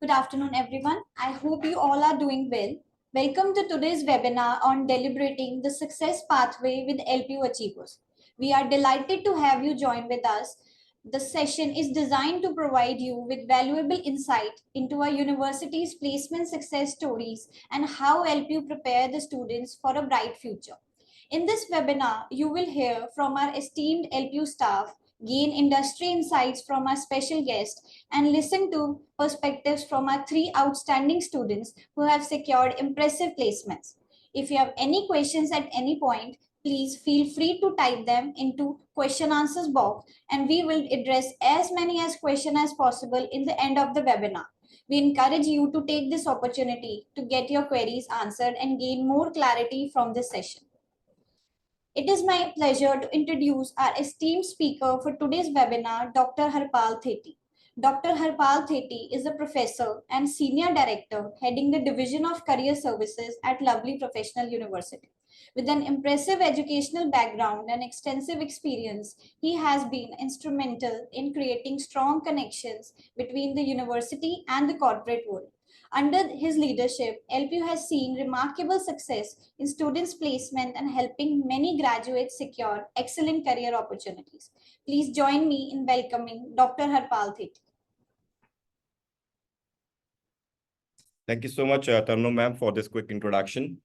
Good afternoon, everyone. I hope you all are doing well. Welcome to today's webinar on deliberating the success pathway with LPU achievers. We are delighted to have you join with us. The session is designed to provide you with valuable insight into our university's placement success stories and how LPU prepare the students for a bright future. In this webinar, you will hear from our esteemed LPU staff, gain industry insights from our special guest, and listen to perspectives from our three outstanding students who have secured impressive placements. If you have any questions at any point, please feel free to type them into question answers box and we will address as many as questions as possible in the end of the webinar. We encourage you to take this opportunity to get your queries answered and gain more clarity from this session. It is my pleasure to introduce our esteemed speaker for today's webinar, Dr. Harpal Thetti. Dr. Harpal Thetti is a professor and senior director heading the Division of Career Services at Lovely Professional University. With an impressive educational background and extensive experience, he has been instrumental in creating strong connections between the university and the corporate world. Under his leadership, LPU has seen remarkable success in students' placement and helping many graduates secure excellent career opportunities. Please join me in welcoming Dr. Harpal Thetti. Thank you so much, Tarno ma'am, for this quick introduction.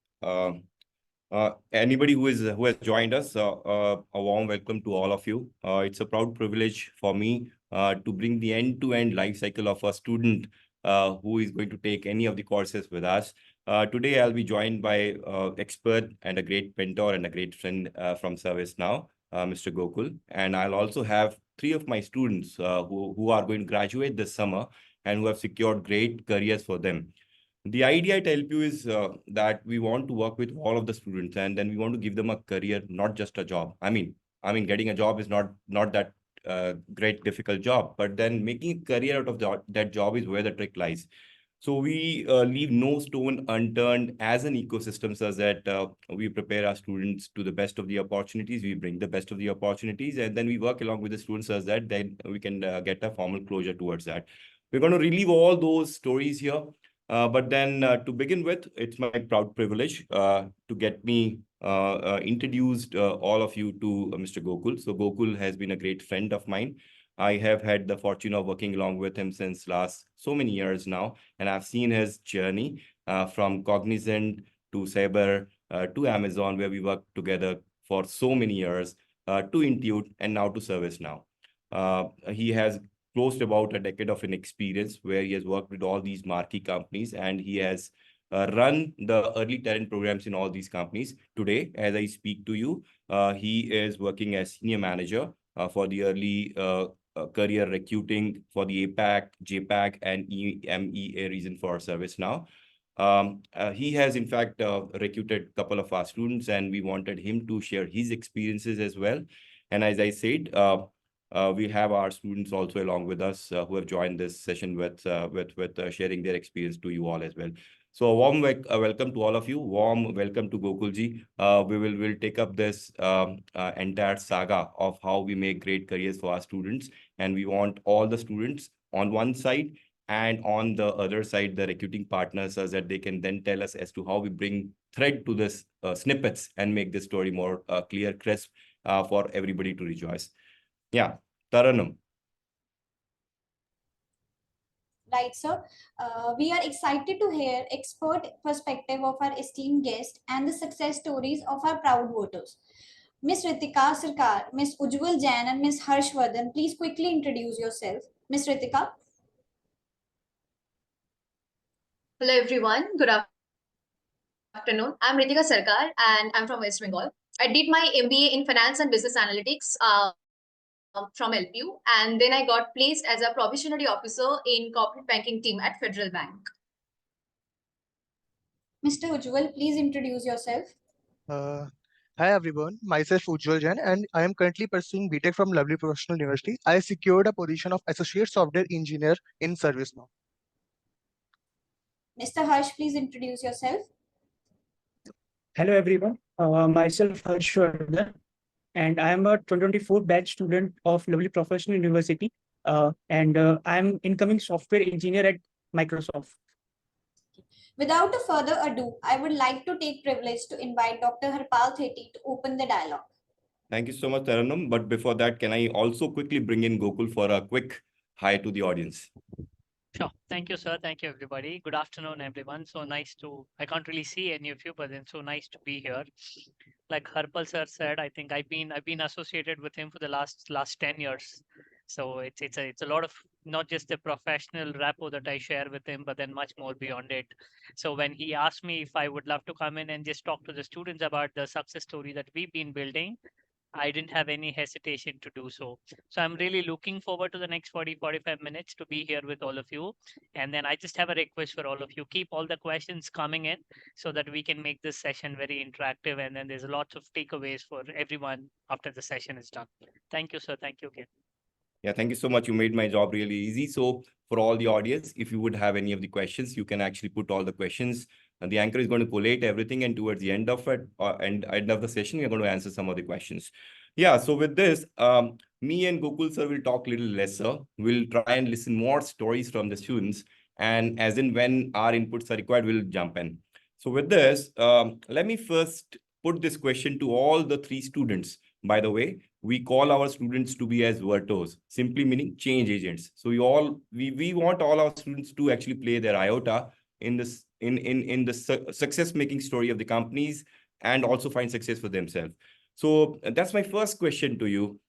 Anybody who has joined us, a warm welcome to all of you. It's a proud privilege for me to bring the end-to-end life cycle of a student who is going to take any of the courses with us. Today, I'll be joined by expert and a great mentor and a great friend from ServiceNow, Mr. Gokul. And I'll also have three of my students who are going to graduate this summer and who have secured great careers for them. The idea at LPU is that we want to work with all of the students and then we want to give them a career, not just a job. I mean, getting a job is not that great, difficult job, but then making a career out of that job is where the trick lies. So we leave no stone unturned as an ecosystem such that we prepare our students to the best of the opportunities. We bring the best of the opportunities and then we work along with the students such that then we can get a formal closure towards that. We're going to relive all those stories here. But then to begin with, it's my proud privilege to get me introduced all of you to Mr. Gokul. So Gokul has been a great friend of mine. I have had the fortune of working along with him since last so many years now. And I've seen his journey from Cognizant to Sabre to Amazon, where we worked together for so many years, to Intuit, and now to ServiceNow. He has close to about a decade of an experience where he has worked with all these marquee companies and he has run the early talent programs in all these companies. Today, as I speak to you, he is working as senior manager for the early career recruiting for the APAC, JPAC, and EMEA region for ServiceNow. He has, in fact, recruited a couple of our students and we wanted him to share his experiences as well. And as I said, we have our students also along with us who have joined this session with sharing their experience to you all as well. So a warm welcome to all of you. Warm welcome to Gokulji. We'll take up this entire saga of how we make great careers for our students. And we want all the students on one side and on the other side, the recruiting partners, so that they can then tell us as to how we bring thread to this snippets and make this story more clear, crisp for everybody to rejoice. Yeah, Taranam. Right, sir. We are excited to hear expert perspective of our esteemed guest and the success stories of our proud voters. Ms. Ritika Sarkar, Ms. Ujjwal Jain, and Ms. Harshvardhan, please quickly introduce yourself. Ms. Ritika. Hello, everyone. Good afternoon. I'm Ritika Sarkar, and I'm from West Bengal. I did my MBA in Finance and Business Analytics from LPU, and then I got placed as a probationary officer in corporate banking team at Federal Bank. Mr. Ujjwal, please introduce yourself. Hi everyone, myself Ujjwal Jain and I am currently pursuing BTech from Lovely Professional University. I secured a position of Associate Software Engineer in ServiceNow. Mr. Harsh, please introduce yourself. Hello everyone, myself Harshvardhan and I am a 2024 batch student of Lovely Professional University and I am incoming software engineer at Microsoft. Without a further ado, I would like to take privilege to invite Dr. Harpal Theti to open the dialogue. Thank you so much, Taranum. But before that, can I also quickly bring in Gokul for a quick hi to the audience? Sure. Thank you, sir. Thank you, everybody. Good afternoon, everyone. So nice I can't really see any of you, but then so nice to be here. Like Harpal sir said, I think I've been associated with him for the last 10 years. So it's a lot of not just the professional rapport that I share with him, but then much more beyond it. So when he asked me if I would love to come in and just talk to the students about the success story that we've been building, I didn't have any hesitation to do so. So I'm really looking forward to the next 45 minutes to be here with all of you. And then I just have a request for all of you. Keep all the questions coming in so that we can make this session very interactive. And then there's lots of takeaways for everyone after the session is done. Thank you, sir. Thank you again. Yeah, thank you so much. You made my job really easy. So for all the audience, if you would have any of the questions, you can actually put all the questions. And the anchor is going to collate everything. And towards the end of it, and end of the session, we're going to answer some of the questions. Yeah, so with this, me and Gokul sir will talk a little lesser. We'll try and listen more stories from the students. And as in when our inputs are required, we'll jump in. So with this, let me first put this question to all the 3 students. By the way, we call our students to be as virtuos, simply meaning change agents. So we want all our students to actually play their iota in this in the success making story of the companies and also find success for themselves. So that's my first question to you.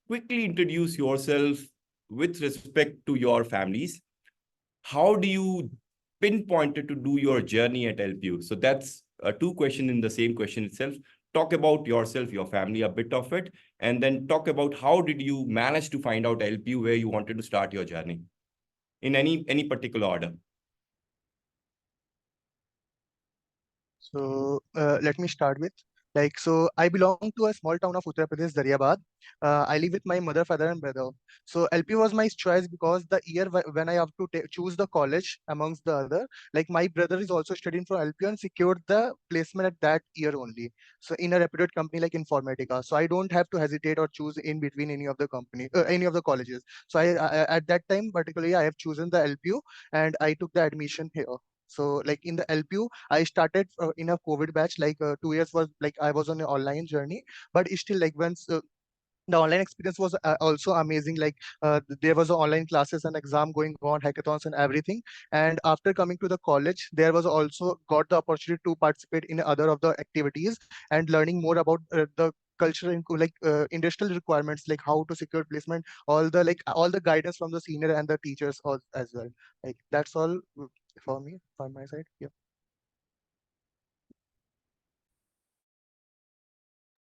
Quickly introduce yourself with respect to your families. How do you pinpoint it to do your journey at LPU? So that's 2 questions in the same question itself. Talk about yourself, your family, a bit of it, and then talk about how did you manage to find out LPU where you wanted to start your journey in any particular order. So let me start with so I belong to a small town of Uttar Pradesh, Daryabad. I live with my mother, father, and brother. So LP was my choice because the year when I have to choose the college amongst the other, like my brother is also studying for LP and secured the placement at that year only. So in a reputed company like Informatica. So I don't have to hesitate or choose in between any of the any of the colleges. So at that time particularly I have chosen the LPU and I took the admission here. So like in the LPU, I started in a COVID batch, 2 years was like I was on an online journey, but it's still like once the online experience was also amazing. There was online classes and exam going on, hackathons and everything. And after coming to the college, there was also got the opportunity to participate in other of the activities and learning more about the culture and industrial requirements, like how to secure placement, all the guidance from the senior and the teachers as well. Like that's all for me from my side. Yeah.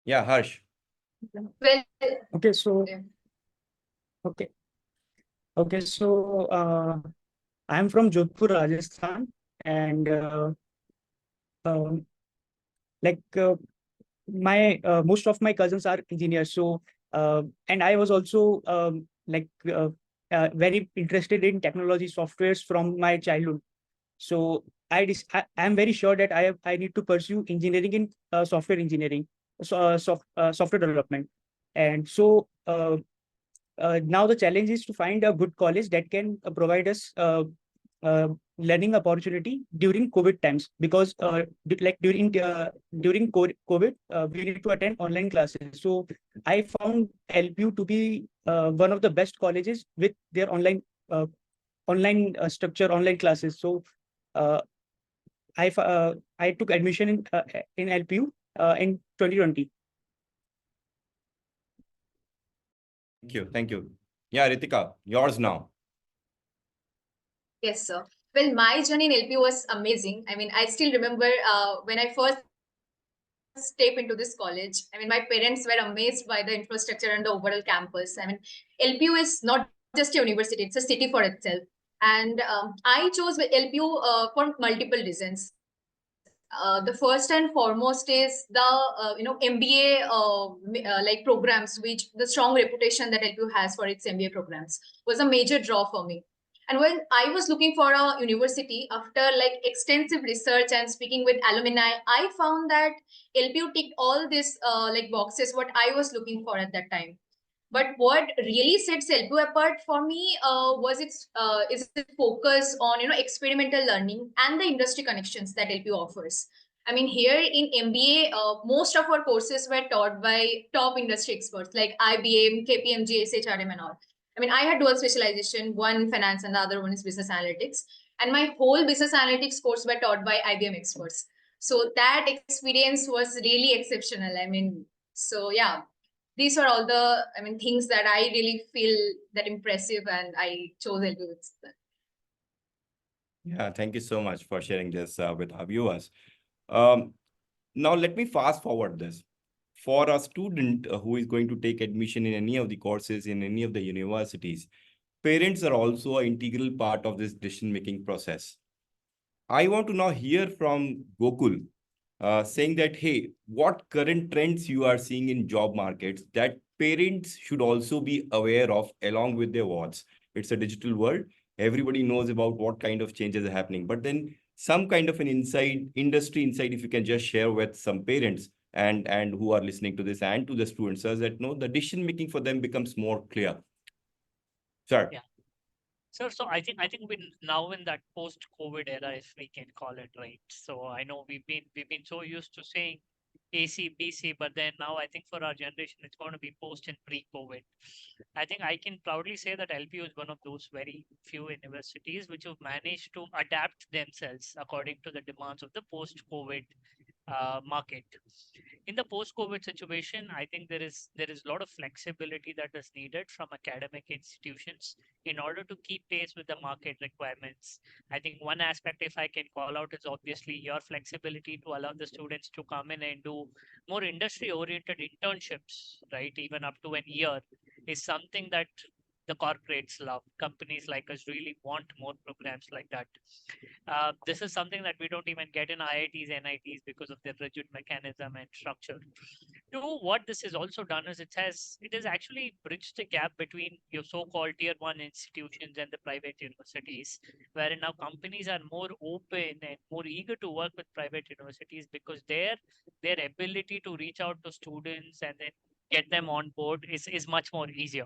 Yeah, Harsh. Well, Okay, so yeah. okay. Okay, so I'm from Jodhpur, Rajasthan, and um, like my most of my cousins are engineers. So and I was also very interested in technology softwares from my childhood. So I'm very sure that I need to pursue engineering in software engineering, software development, and so now the challenge is to find a good college that can provide us uh, learning opportunity during COVID times, because during COVID we need to attend online classes. So I found LPU to be one of the best colleges with their online structure, online classes. So uh, I took admission in LPU in 2020. Thank you. Thank you. Yeah, Ritika, yours now. Yes, sir. Well, my journey in LP was amazing. I mean, I still remember when I first step into this college. I mean, my parents were amazed by the infrastructure and the overall campus. I mean, LPU is not just a university; it's a city for itself. And I chose LPU for multiple reasons. The first and foremost is the MBA like programs, which the strong reputation that LPU has for its MBA programs was a major draw for me. And when I was looking for a university, after like extensive research and speaking with alumni, I found that LPU ticked all these like boxes what I was looking for at that time. But what really sets LPU apart for me was its focus on experimental learning and the industry connections that LPU offers. I mean, here in MBA, most of our courses were taught by top industry experts like IBM, KPMG, SHRM, and all. I mean, I had dual specialization, one finance and the other one is business analytics. And my whole business analytics course were taught by IBM experts. So that experience was really exceptional. I mean, so yeah, these are all the things that I really feel that impressive, and I chose LPU. Yeah, thank you so much for sharing this with our viewers. Now, let me fast forward this. For a student who is going to take admission in any of the courses in any of the universities, parents are also an integral part of this decision-making process. I want to now hear from Gokul, saying that, hey, what current trends you are seeing in job markets that parents should also be aware of along with their wards. It's a digital world. Everybody knows about what kind of changes are happening. But then some kind of an industry insight, if you can just share with some parents and who are listening to this and to the students, so that the decision making for them becomes more clear. Sir. Yeah. So I think we're now in that post-COVID era, if we can call it, right? So I know we've been so used to saying AC, BC, but then now I think for our generation, it's going to be post and pre-COVID. I think I can proudly say that LPU is one of those very few universities which have managed to adapt themselves according to the demands of the post-COVID market. In the post-COVID situation, I think there is a lot of flexibility that is needed from academic institutions in order to keep pace with the market requirements. I think one aspect, if I can call out, is obviously your flexibility to allow the students to come in and do more industry-oriented internships, right? Even up to a year is something that the corporates love. Companies like us really want more programs like that. This is something that we don't even get in IITs, NITs because of their rigid mechanism and structure. Two, what this has also done is it has actually bridged the gap between your so-called tier one institutions and the private universities, wherein now companies are more open and more eager to work with private universities because their ability to reach out to students and then get them on board is much more easier.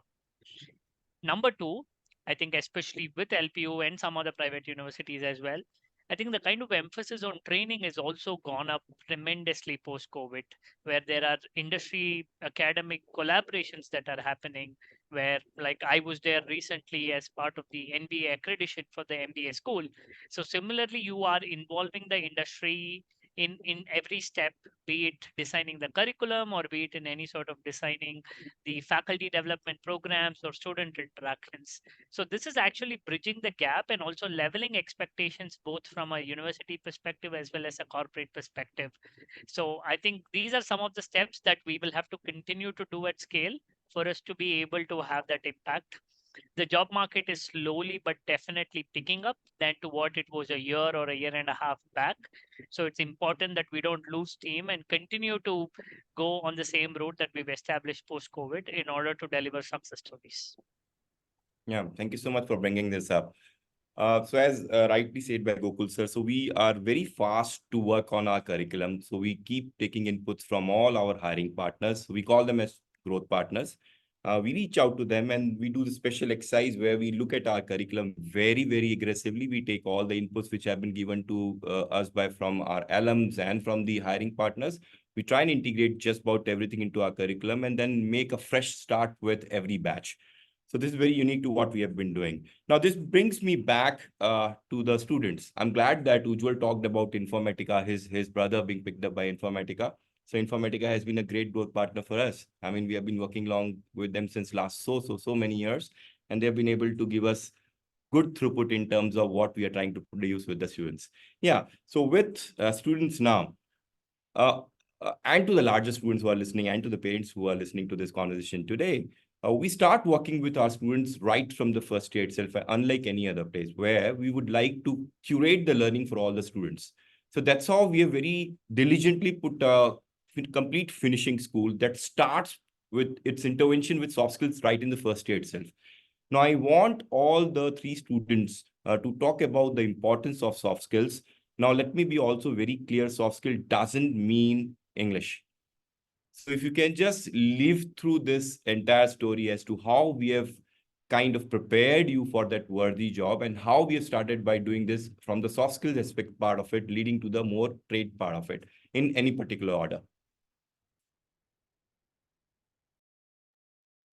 Number two, I think especially with LPU and some other private universities as well, I think the kind of emphasis on training has also gone up tremendously post-COVID, where there are industry academic collaborations that are happening, where like I was there recently as part of the NBA accreditation for the MBA school. So similarly, you are involving the industry in every step, be it designing the curriculum or be it in any sort of designing the faculty development programs or student interactions. So this is actually bridging the gap and also leveling expectations both from a university perspective as well as a corporate perspective. So I think these are some of the steps that we will have to continue to do at scale for us to be able to have that impact. The job market is slowly but definitely picking up than to what it was a year or a year and a half back. So it's important that we don't lose steam and continue to go on the same route that we've established post-COVID in order to deliver success stories. Yeah, thank you so much for bringing this up. So as rightly said by Gokul sir, so we are very fast to work on our curriculum. So we keep taking inputs from all our hiring partners. We call them as growth partners. We reach out to them and we do the special exercise where we look at our curriculum very, very aggressively. We take all the inputs which have been given to us from our alums and from the hiring partners. We try and integrate just about everything into our curriculum and then make a fresh start with every batch. So this is very unique to what we have been doing. Now, this brings me back to the students. I'm glad that Ujjwal talked about Informatica, his brother being picked up by Informatica. So Informatica has been a great growth partner for us. I mean, we have been working along with them since last so many years, and they've been able to give us good throughput in terms of what we are trying to produce with the students. Yeah, so with students now, and to the larger students who are listening and to the parents who are listening to this conversation today, we start working with our students right from the first year itself, unlike any other place, where we would like to curate the learning for all the students. So that's how we have very diligently put a complete finishing school that starts with its intervention with soft skills right in the first year itself. Now, I want all the three students to talk about the importance of soft skills. Now, let me be also very clear, soft skill doesn't mean English. So if you can just live through this entire story as to how we have kind of prepared you for that worthy job and how we have started by doing this from the soft skills aspect part of it, leading to the more trade part of it in any particular order.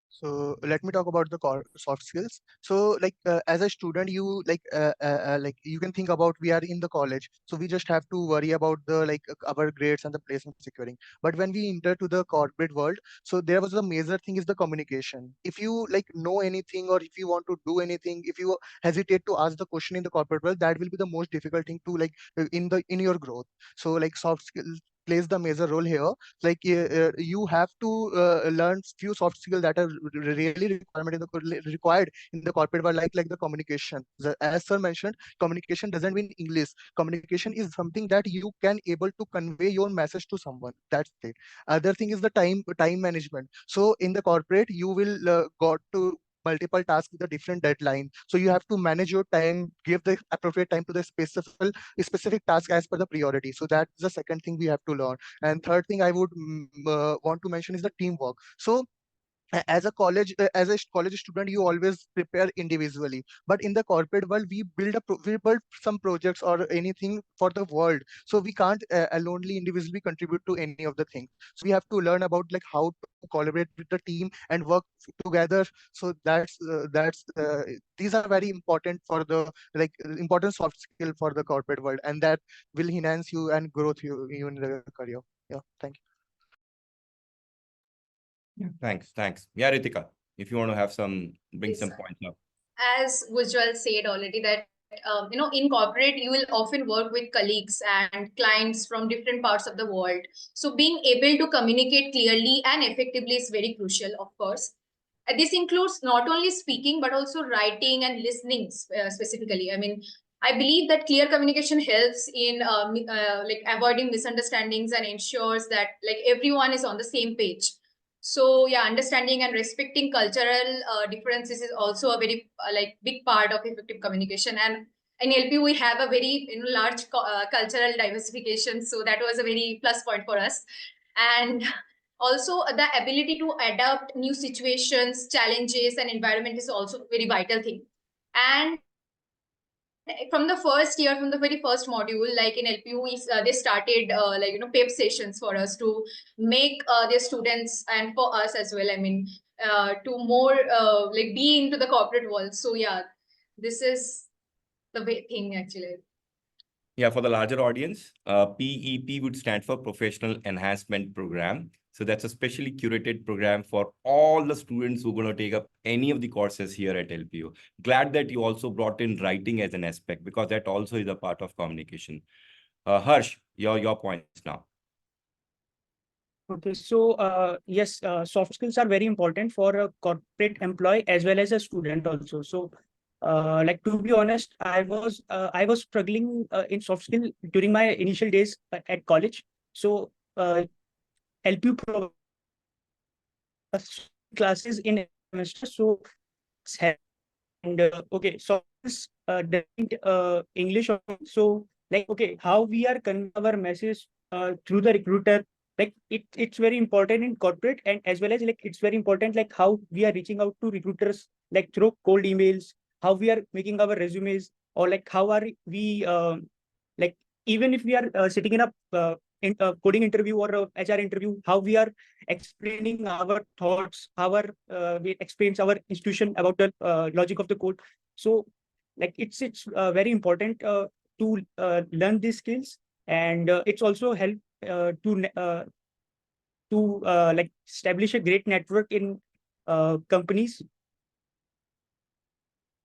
So let me talk about the soft skills. So as a student, you you can think about we are in the college, so we just have to worry about the our grades and the placement securing. But when we enter to the corporate world, so there was a major thing is the communication. If you know anything, or if you want to do anything, if you hesitate to ask the question in the corporate world, that will be the most difficult thing to in your growth. So soft skills plays the major role here. You have to learn few soft skills that are really required in the corporate world, like the communication. As sir mentioned, communication doesn't mean English. Communication is something that you can able to convey your message to someone. That's it. Other thing is the time management. So in the corporate, you will got to multiple tasks with a different deadline, so you have to manage your time, give the appropriate time to the specific task as per the priority. So that's the second thing we have to learn. And third thing I would want to mention is the teamwork. So as a college student, you always prepare individually, but in the corporate world, we build some projects or anything for the world, so we can't alonely individually contribute to any of the things. So we have to learn about how to collaborate with the team and work together. So these are very important for the important soft skill for the corporate world, and that will enhance you and growth you in the career. Yeah, thank you. Thanks. Yeah, Ritika, if you want to have bring Yes, some sir. points up. As Ujjwal said already, that in corporate you will often work with colleagues and clients from different parts of the world. So being able to communicate clearly and effectively is very crucial, of course. This includes not only speaking but also writing and listening specifically. I mean, I believe that clear communication helps in avoiding misunderstandings and ensures that everyone is on the same page. So yeah, understanding and respecting cultural differences is also a very big part of effective communication. And in LPU we have a very large cultural diversification, so that was a very plus point for us. And also the ability to adapt new situations, challenges, and environment is also very vital thing. And from the first year, from the very first module, like in LPU, they started PEP sessions for us to make their students and for us as well. I mean, to more be into the corporate world. So yeah, this is the thing actually. Yeah, for the larger audience, PEP would stand for Professional Enhancement Program. So that's a specially curated program for all the students who are going to take up any of the courses here at LPU. Glad that you also brought in writing as an aspect, because that also is a part of communication. Harsh, your points now. Okay, so yes, soft skills are very important for a corporate employee as well as a student also. So, to be honest, I was struggling in soft skill during my initial days at college. So, LPU provides classes in semester. So, it's and okay, so this doesn't English also. So okay, how we are conveying our message through the recruiter, it's very important in corporate, and as well as it's very important how we are reaching out to recruiters through cold emails, how we are making our resumes, or how are we like even if we are sitting in a coding interview or a HR interview, how we are explaining our thoughts, we explains our institution about the logic of the code. So it's very important to learn these skills, and it's also help to establish a great network in companies.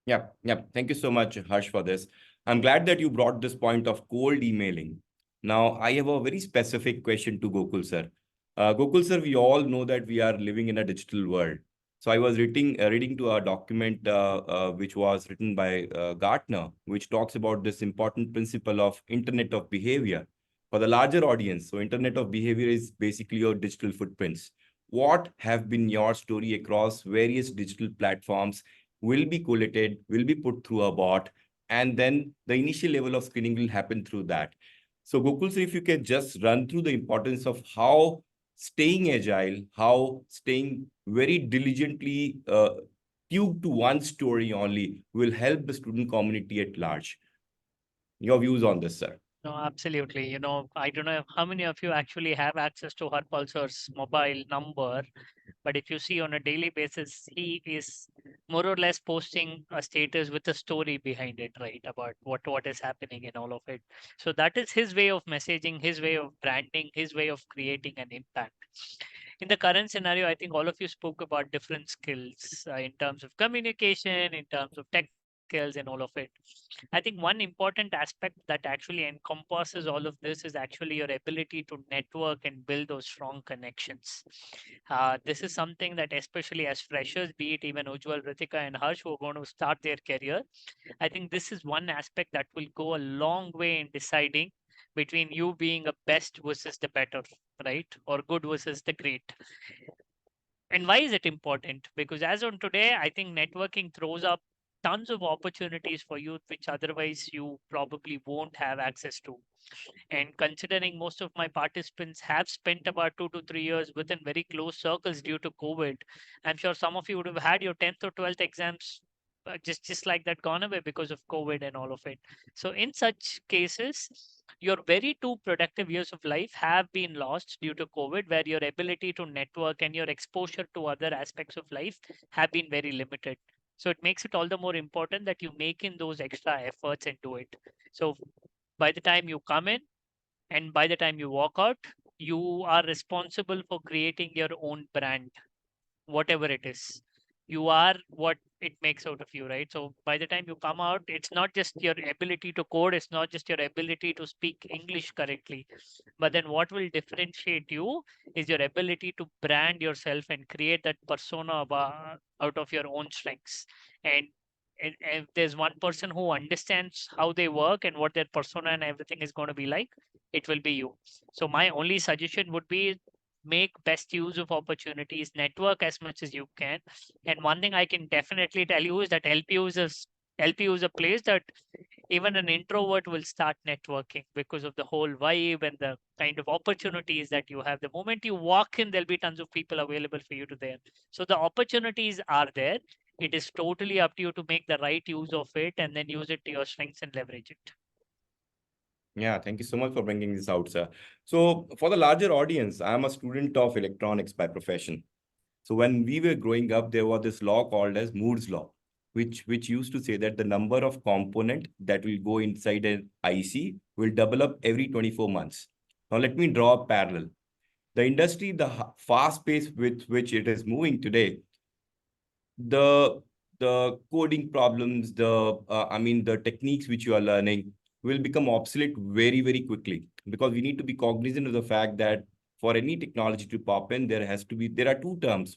Yeah. Thank you so much, Harsh, for this. I'm glad that you brought this point of cold emailing. Now, I have a very specific question to Gokul sir. Gokul sir, we all know that we are living in a digital world. So I was reading to a document which was written by Gartner, which talks about this important principle of Internet of Behavior for the larger audience. So Internet of Behavior is basically your digital footprints. What have been your story across various digital platforms will be collated, will be put through a bot, and then the initial level of screening will happen through that. So Gokul sir, if you can just run through the importance of how staying agile, how staying very diligently tuned to one story only will help the student community at large. Your views on this, sir? No, absolutely. I don't know how many of you actually have access to Harpulsar's mobile number, but if you see on a daily basis, he is more or less posting a status with a story behind it, right? About what is happening in all of it. So that is his way of messaging, his way of branding, his way of creating an impact. In the current scenario, I think all of you spoke about different skills in terms of communication, in terms of tech skills, and all of it. I think one important aspect that actually encompasses all of this is actually your ability to network and build those strong connections. This is something that, especially as freshers, be it even Ujjwal, Ritika, and Harsh, who are going to start their career, I think this is one aspect that will go a long way in deciding between you being a best versus the better, right? Or good versus the great. And why is it important? Because as on today, I think networking throws up tons of opportunities for you, which otherwise you probably won't have access to. And considering most of my participants have spent about 2 to 3 years within very close circles due to COVID, I'm sure some of you would have had your 10th or 12th exams just like that gone away because of COVID and all of it. So in such cases, your very 2 productive years of life have been lost due to COVID, where your ability to network and your exposure to other aspects of life have been very limited. So it makes it all the more important that you make in those extra efforts and do it. So by the time you come in and by the time you walk out, you are responsible for creating your own brand, whatever it is. You are what it makes out of you, right? So by the time you come out, it's not just your ability to code, it's not just your ability to speak English correctly, but then what will differentiate you is your ability to brand yourself and create that persona out of your own strengths. And if there's one person who understands how they work and what their persona and everything is going to be like, it will be you. So my only suggestion would be make best use of opportunities, network as much as you can. And one thing I can definitely tell you is that LPU is a place that even an introvert will start networking because of the whole vibe and the kind of opportunities that you have. The moment you walk in, there'll be tons of people available for you to there. So the opportunities are there. It is totally up to you to make the right use of it and then use it to your strengths and leverage it. Yeah, thank you so much for bringing this out, sir. So for the larger audience, I'm a student of electronics by profession. So when we were growing up, there was this law called as Moore's law, which used to say that the number of component that will go inside an IC will double up every 24 months. Now let me draw a parallel. The industry, the fast pace with which it is moving today, the coding problems, the techniques which you are learning will become obsolete very, very quickly, because we need to be cognizant of the fact that for any technology to pop in, there are two terms,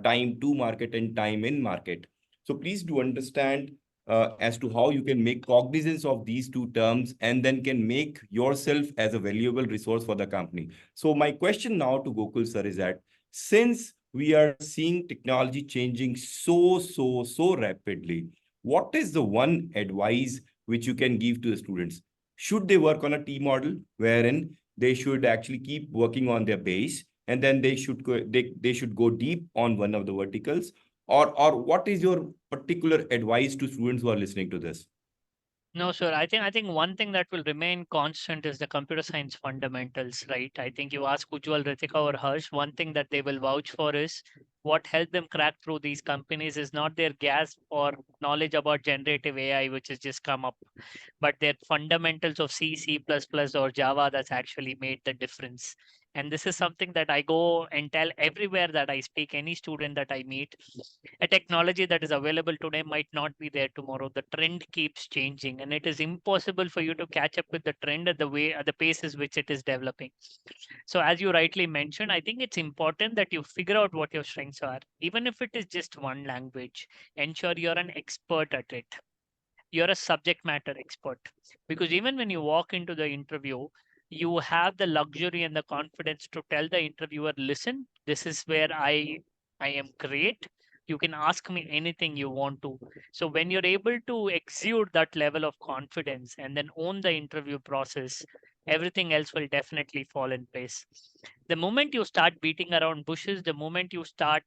time to market and time in market. So please do understand as to how you can make cognizance of these two terms and then can make yourself as a valuable resource for the company. So my question now to Gokul sir is that, since we are seeing technology changing so rapidly, what is the one advice which you can give to the students? Should they work on a T model wherein they should actually keep working on their base and then they should go deep on one of the verticals, or what is your particular advice to students who are listening to this? No, sir. I think one thing that will remain constant is the computer science fundamentals, right? I think you ask Ujjwal, Ritika, or Harsh, one thing that they will vouch for is what helped them crack through these companies is not their gasp or knowledge about generative AI, which has just come up, but their fundamentals of C, C++, or Java that's actually made the difference. And this is something that I go and tell everywhere that I speak, any student that I meet. A technology that is available today might not be there tomorrow. The trend keeps changing, and it is impossible for you to catch up with the trend at the paces which it is developing. So as you rightly mentioned, I think it's important that you figure out what your strengths are. Even if it is just one language, ensure you're an expert at it. You're a subject matter expert, because even when you walk into the interview, you have the luxury and the confidence to tell the interviewer, listen, this is where I am great. You can ask me anything you want to. So when you're able to exude that level of confidence and then own the interview process, everything else will definitely fall in place. The moment you start beating around bushes, the moment you start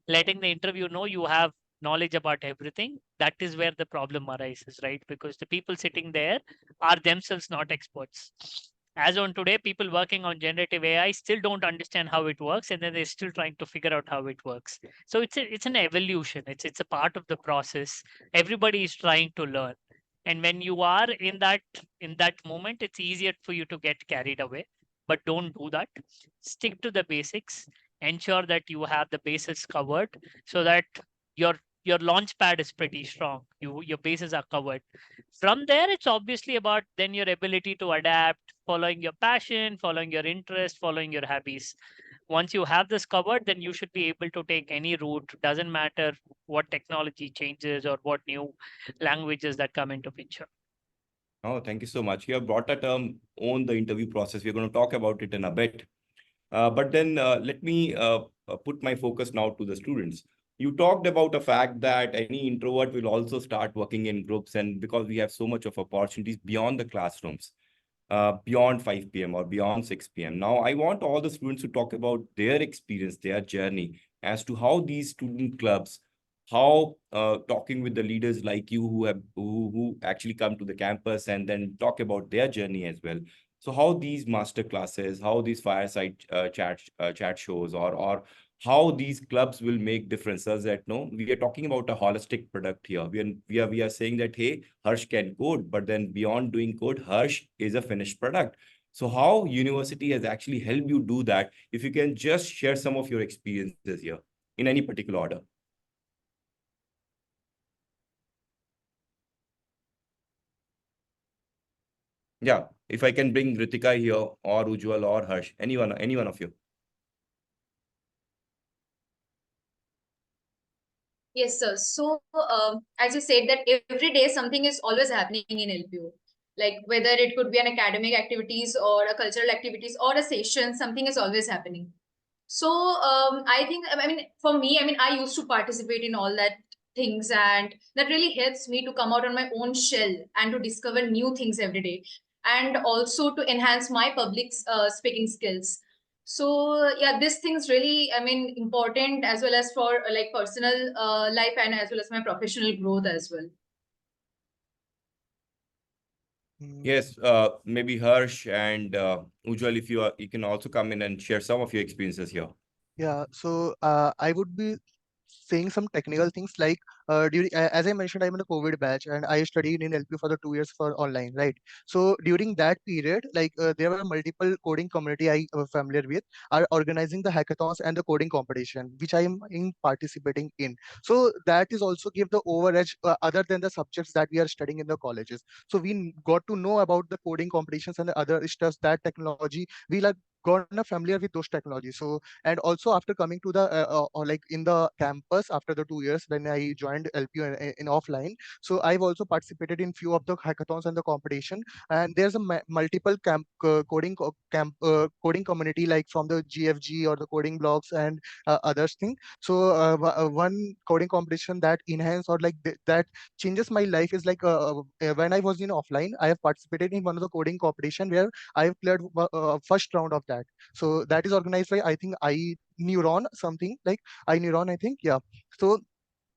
letting the interview know you have knowledge about everything, that is where the problem arises, right? Because the people sitting there are themselves not experts. As on today, people working on generative AI still don't understand how it works, and then they're still trying to figure out how it works. So it's an evolution. It's a part of the process. Everybody is trying to learn, and when you are in that moment, it's easier for you to get carried away. But don't do that. Stick to the basics. Ensure that you have the bases covered so that your your launch pad is pretty strong. Your bases are covered. From there, it's obviously about then your ability to adapt, following your passion, following your interest, following your hobbies. Once you have this covered, then you should be able to take any route. Doesn't matter what technology changes or what new languages that come into picture. Oh, thank you so much. You have brought a term on the interview process. We're going to talk about it in a bit. But then let me put my focus now to the students. You talked about the fact that any introvert will also start working in groups, and because we have so much of opportunities beyond the classrooms, beyond 5 p.m. or beyond 6 p.m. Now, I want all the students to talk about their experience, their journey as to how these student clubs, how talking with the leaders like you who actually come to the campus and then talk about their journey as well. So how these master classes, how these fireside chat shows, or how these clubs will make differences. That no, we are talking about a holistic product here. We are saying that hey, Harsh can code, but then beyond doing code, Harsh is a finished product. So how university has actually helped you do that? If you can just share some of your experiences here in any particular order. Yeah, if I can bring Ritika here or Ujjwal or Harsh, any one of you. Yes, sir. So, as you said, that every day something is always happening in LPU. Like whether it could be an academic activities or a cultural activities or a session, something is always happening. So, I think, I mean, for me, I mean, I used to participate in all that things, and that really helps me to come out on my own shell and to discover new things every day, and also to enhance my public speaking skills. So yeah, these things really, I mean, important as well as for like personal life and as well as my professional growth as well. Yes, maybe Harsh and Ujjwal, if you can also come in and share some of your experiences here. Yeah, so I would be saying some technical things like during as I mentioned, I'm in the COVID batch and I studied in LP for the 2 years for online, right? So during that period, like there were multiple coding community I was familiar with are organizing the hackathons and the coding competition, which I am in participating in. So that is also give the overedge other than the subjects that we are studying in the colleges. So we got to know about the coding competitions and the other stuff that technology we like gotten familiar with those technologies. So and also after coming to the or like in the campus after the 2 years when I joined LPU in offline, so I've also participated in few of the hackathons and the competition. And there's a multiple coding community like from the GFG or the coding blogs and others thing. So one coding competition that enhance or like that changes my life is like when I was in offline, I have participated in one of the coding competition where I have cleared first round of that. So that is organized by I think I Neuron something like I Neuron I think, yeah. So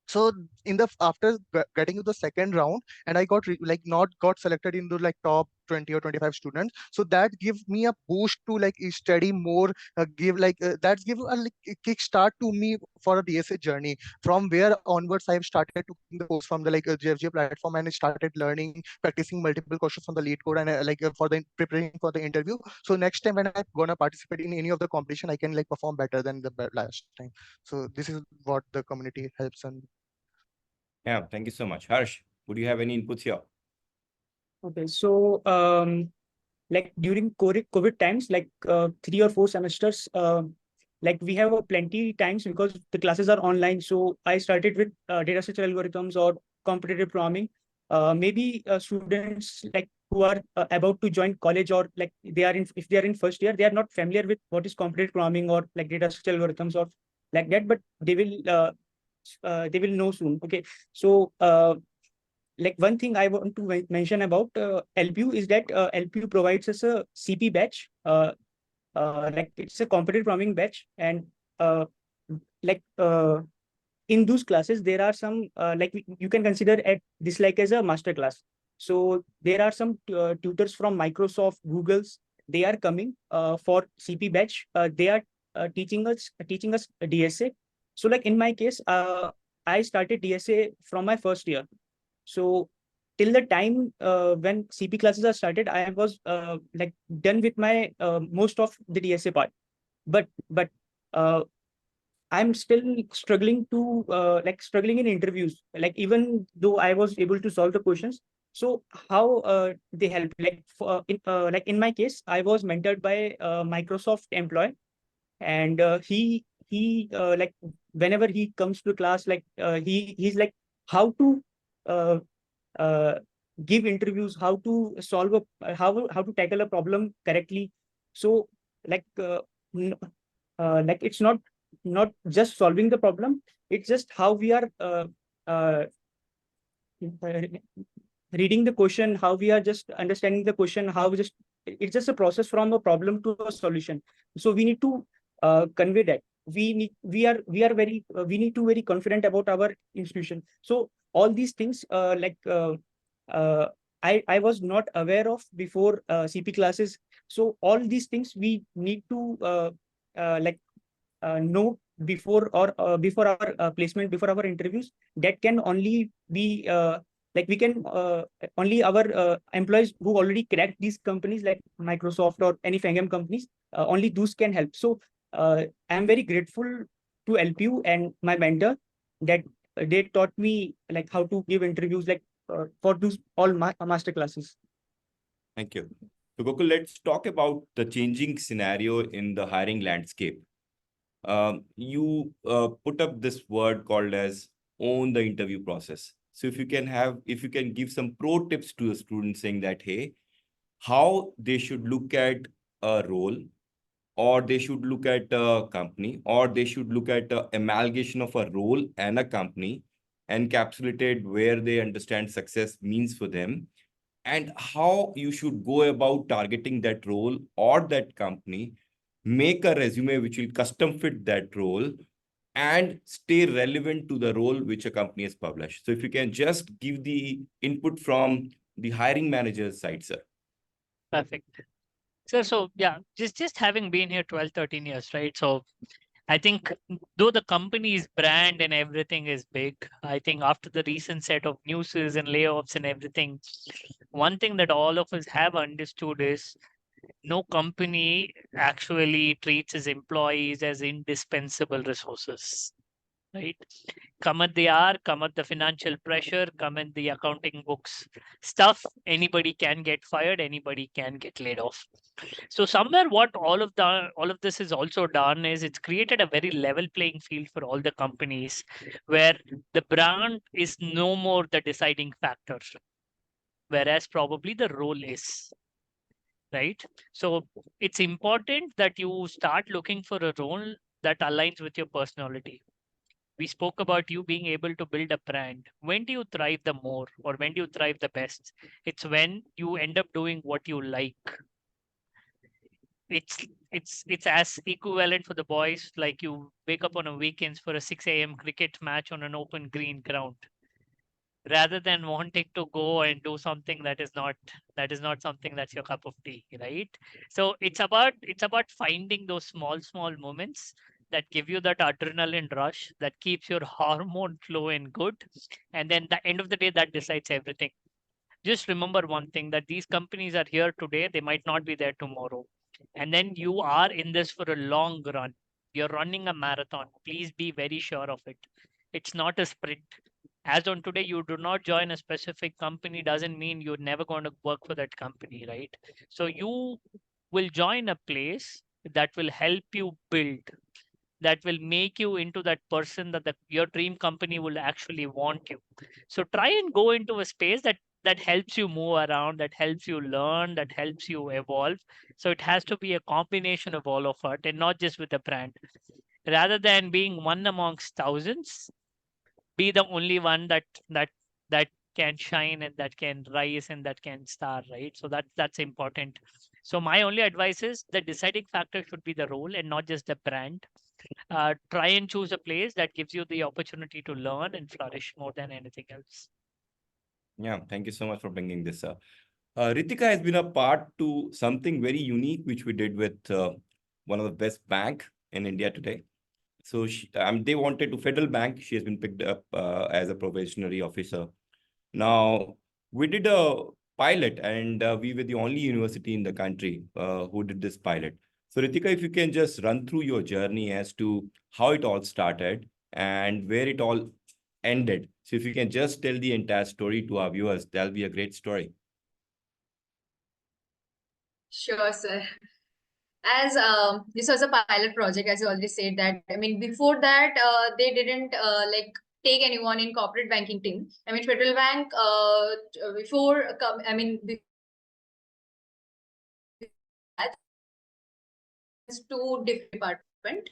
so in the after getting to the second round and I got like not got selected into like top 20 or 25 students, so that gives me a boost to like study more, give like that give a like, kick start to me for a DSA journey, from where onwards I have started taking the course from the like JFJ platform and I started learning, practicing multiple questions on the lead code and like for the preparing for the interview. So next time when I'm gonna participate in any of the competition, I can like perform better than the last time. So this is what the community helps. And Yeah, thank you so much. Harsh, would you have any inputs here? Okay, so like during COVID times, like 3 or 4 semesters, like we have plenty times because the classes are online. So I started with data structure algorithms or competitive programming. Maybe students like who are about to join college or like they are in if they are in first year, they are not familiar with what is competitive programming or like data structure algorithms or like that, but they will know soon. Okay, so like one thing I want to mention about LPU is that LPU provides us a CP batch. Like it's a competitive programming batch, and uh, like in those classes there are some like you can consider at this like as a master class. So there are some tutors from Microsoft, Google's. They are coming for CP batch. They are teaching us DSA. So like in my case, I started DSA from my first year. So till the time when CP classes are started, I was like done with my most of the DSA part. But uh, I'm still struggling to like struggling in interviews. Like even though I was able to solve the questions, so how they help? Like like in my case, I was mentored by a Microsoft employee, and he like whenever he comes to class, like he's like how to uh, uh, give interviews, how to solve how to tackle a problem correctly. So like n- like it's not just solving the problem, it's just how we are uh, reading the question, how we are just understanding the question, how we just it's just a process from a problem to a solution. So we need to convey that we are very we need to very confident about our institution. So all these things uh, I was not aware of before CP classes. So all these things we need to like know before our placement, before our interviews. That can only be like we can only our employees who already cracked these companies like Microsoft or any Fangam companies, only those can help. So I'm very grateful to LPU and my mentor that they taught me like how to give interviews like for those all master classes. Thank you. So Gokul, let's talk about the changing scenario in the hiring landscape. You put up this word called as own the interview process. So if you can give some pro tips to the students saying that, hey, how they should look at a role, or they should look at a company, or they should look at a amalgamation of a role and a company, encapsulated where they understand success means for them, and how you should go about targeting that role or that company, make a resume which will custom fit that role and stay relevant to the role which a company has published. So if you can just give the input from the hiring manager's side, sir. Perfect. So yeah, just having been here 12, 13 years, right? So I think though the company's brand and everything is big, I think after the recent set of newses and layoffs and everything, one thing that all of us have understood is no company actually treats its employees as indispensable resources, right? Come at the hour, come at the financial pressure, come at the accounting books stuff. Anybody can get fired, anybody can get laid off. So somewhere what all of this has also done is it's created a very level playing field for all the companies where the brand is no more the deciding factor, whereas probably the role is, right? So it's important that you start looking for a role that aligns with your personality. We spoke about you being able to build a brand. When do you thrive the more, or when do you thrive the best? It's when you end up doing what you like. It's as equivalent for the boys like you wake up on a weekends for a 6 a.m. cricket match on an open green ground, rather than wanting to go and do something that is not something that's your cup of tea, right? So it's about finding those small moments that give you that adrenaline rush that keeps your hormone flowing good, and then the end of the day that decides everything. Just remember one thing, that these companies are here today, they might not be there tomorrow. And then you are in this for a long run. You're running a marathon. Please be very sure of it. It's not a sprint. As on today, you do not join a specific company doesn't mean you're never going to work for that company, right? So you will join a place that will help you build, that will make you into that person that your dream company will actually want you. So try and go into a space that helps you move around, that helps you learn, that helps you evolve. So it has to be a combination of all of it, and not just with a brand. Rather than being one amongst thousands, be the only one that can shine and that can rise and that can star, right? So that's important. So my only advice is the deciding factor should be the role and not just the brand. Try and choose a place that gives you the opportunity to learn and flourish more than anything else. Yeah, thank you so much for bringing this up. Ritika has been a part to something very unique, which we did with one of the best bank in India today. So they wanted to Federal Bank. She has been picked up as a probationary officer. Now, we did a pilot and we were the only university in the country who did this pilot. So Ritika, if you can just run through your journey as to how it all started and where it all ended. So if you can just tell the entire story to our viewers, that'll be a great story. Sure, sir. As this was a pilot project, as you already said that, I mean, before that, they didn't like take anyone in corporate banking team. I mean, Federal Bank before, I mean, two different department.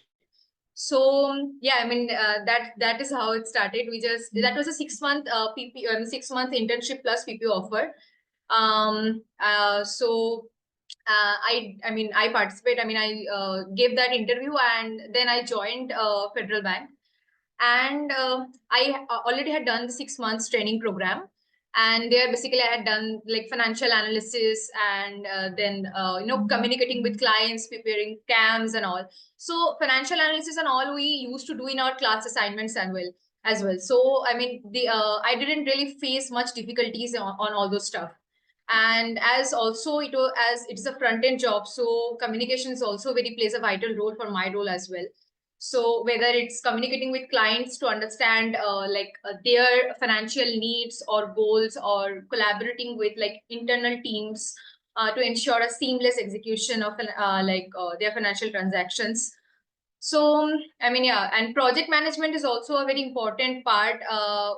So yeah, I mean that is how it started. We just that was a 6-month PP 6-month internship plus PPO offer. So I mean I participate. I mean I gave that interview and then I joined Federal Bank, and I already had done the 6 months training program, and there basically I had done like financial analysis and then you know, communicating with clients, preparing CAMs and all. So financial analysis and all we used to do in our class assignments as well. So I mean the I didn't really face much difficulties on all those stuff. And as also as it's a front end job, so communications also very plays a vital role for my role as well. So whether it's communicating with clients to understand their financial needs or goals, or collaborating with like internal teams to ensure a seamless execution of their financial transactions. So I mean, yeah, and project management is also a very important part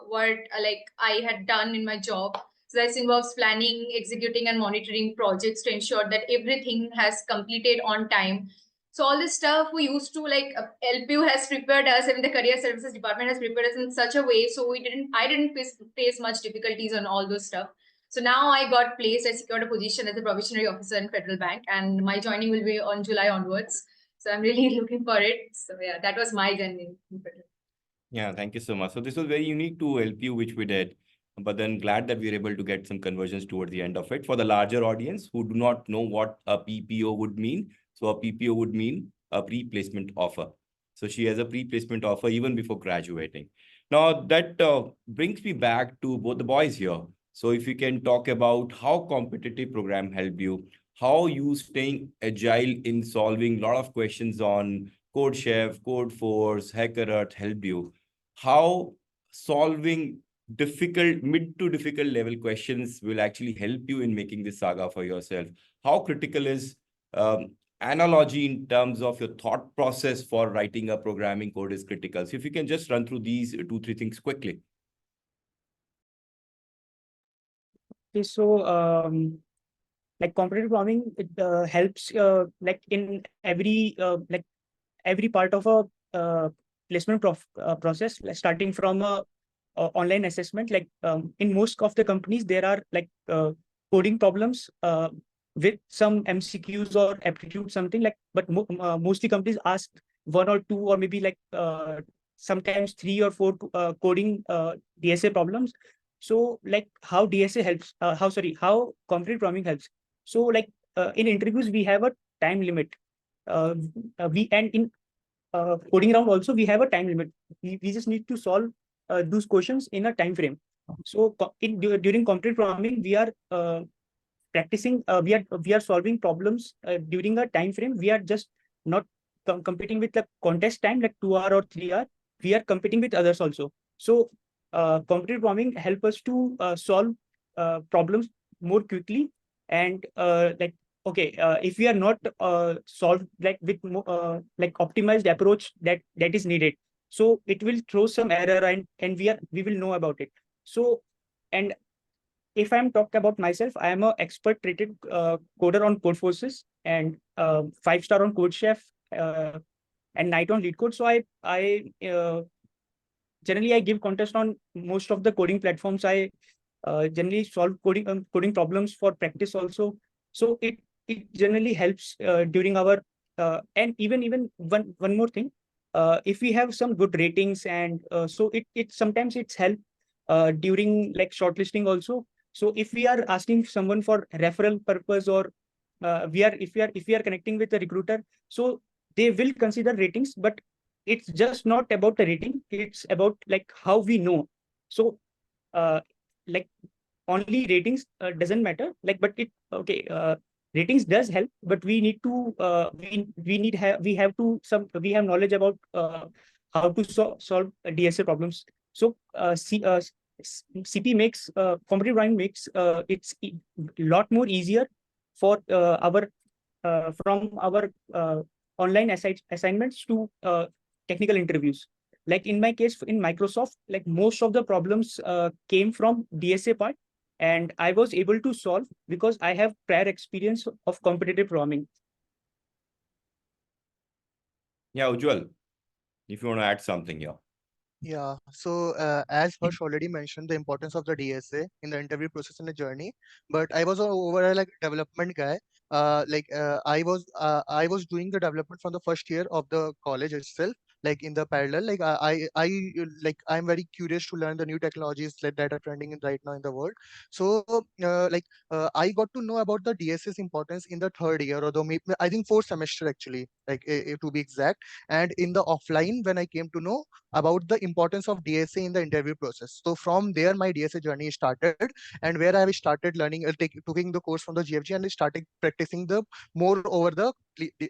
what like I had done in my job. So this involves planning, executing and monitoring projects to ensure that everything has completed on time. So all this stuff we used to like LPU has prepared us, and the career services department has prepared us in such a way. So I didn't face much difficulties on all those stuff. So now I got placed, I secured a position as a probationary officer in Federal Bank, and my joining will be on July onwards. So I'm really looking for it. So yeah, that was my journey in Federal. Yeah, thank you so much. So this was very unique to LPU, which we did, but then glad that we were able to get some conversions towards the end of it. For the larger audience who do not know what a PPO would mean, so a PPO would mean a pre-placement offer. So she has a pre-placement offer even before graduating. Now that brings me back to both the boys here. So if you can talk about how competitive program helped you, how you staying agile in solving a lot of questions on Code Chef, Code Force, HackerEarth helped you, how solving mid to difficult level questions will actually help you in making this saga for yourself. How critical is analogy in terms of your thought process for writing a programming code is critical. So if you can just run through these 2-3 things quickly. Okay, so like competitive programming, it helps like in every part of a placement process, like starting from a online assessment. Like in most of the companies, there are like coding problems with some MCQs or aptitude something like. But mostly companies ask 1 or 2 or maybe like sometimes 3 or 4 coding DSA problems. So like how DSA helps, how competitive programming helps. So like in interviews we have a time limit. We and in coding round also we have a time limit. We just need to solve those questions in a time frame. So during competitive programming we are practicing. We are solving problems during a time frame. We are just not competing with the contest time like 2 hour or 3 hour. We are competing with others also. So competitive programming help us to solve problems more quickly. And like okay, if we are not solved like with like optimized approach that is needed, so it will throw some error, and we will know about it. So and if I'm talking about myself, I am an expert rated coder on Code Forces, and 5-star on Code Chef, and Night on Lead Code. So I generally I give contest on most of the coding platforms. I generally solve coding problems for practice also. So it generally helps during our and even one more thing. If we have some good ratings, and so it sometimes it's help during like shortlisting also. So if we are asking someone for referral purpose, or if we are connecting with a recruiter, so they will consider ratings. But it's just not about the rating, it's about like how we know. So uh, like only ratings doesn't matter, like, but it okay, ratings does help, but we need to we have to some we have knowledge about how to solve DSA problems. So CP makes competitive drawing makes it's a lot more easier for our from our online assignments to technical interviews. Like in my case in Microsoft, like most of the problems came from DSA part, and I was able to solve because I have prior experience of competitive roaming. Yeah, Ujjwal, if you want to add something here. Yeah, so as Harsh already mentioned, the importance of the DSA in the interview process and the journey, but I was a overall like development guy. I was doing the development from the first year of the college itself, like in the parallel. Like I'm very curious to learn the new technologies that are trending in right now in the world. So I got to know about the DSA's importance in the third year, or the I think fourth semester actually, like to be exact. And in the offline, when I came to know about the importance of DSA in the interview process. So from there, my DSA journey started, and where I started learning, taking the course from the GFG, and I started practicing the more over the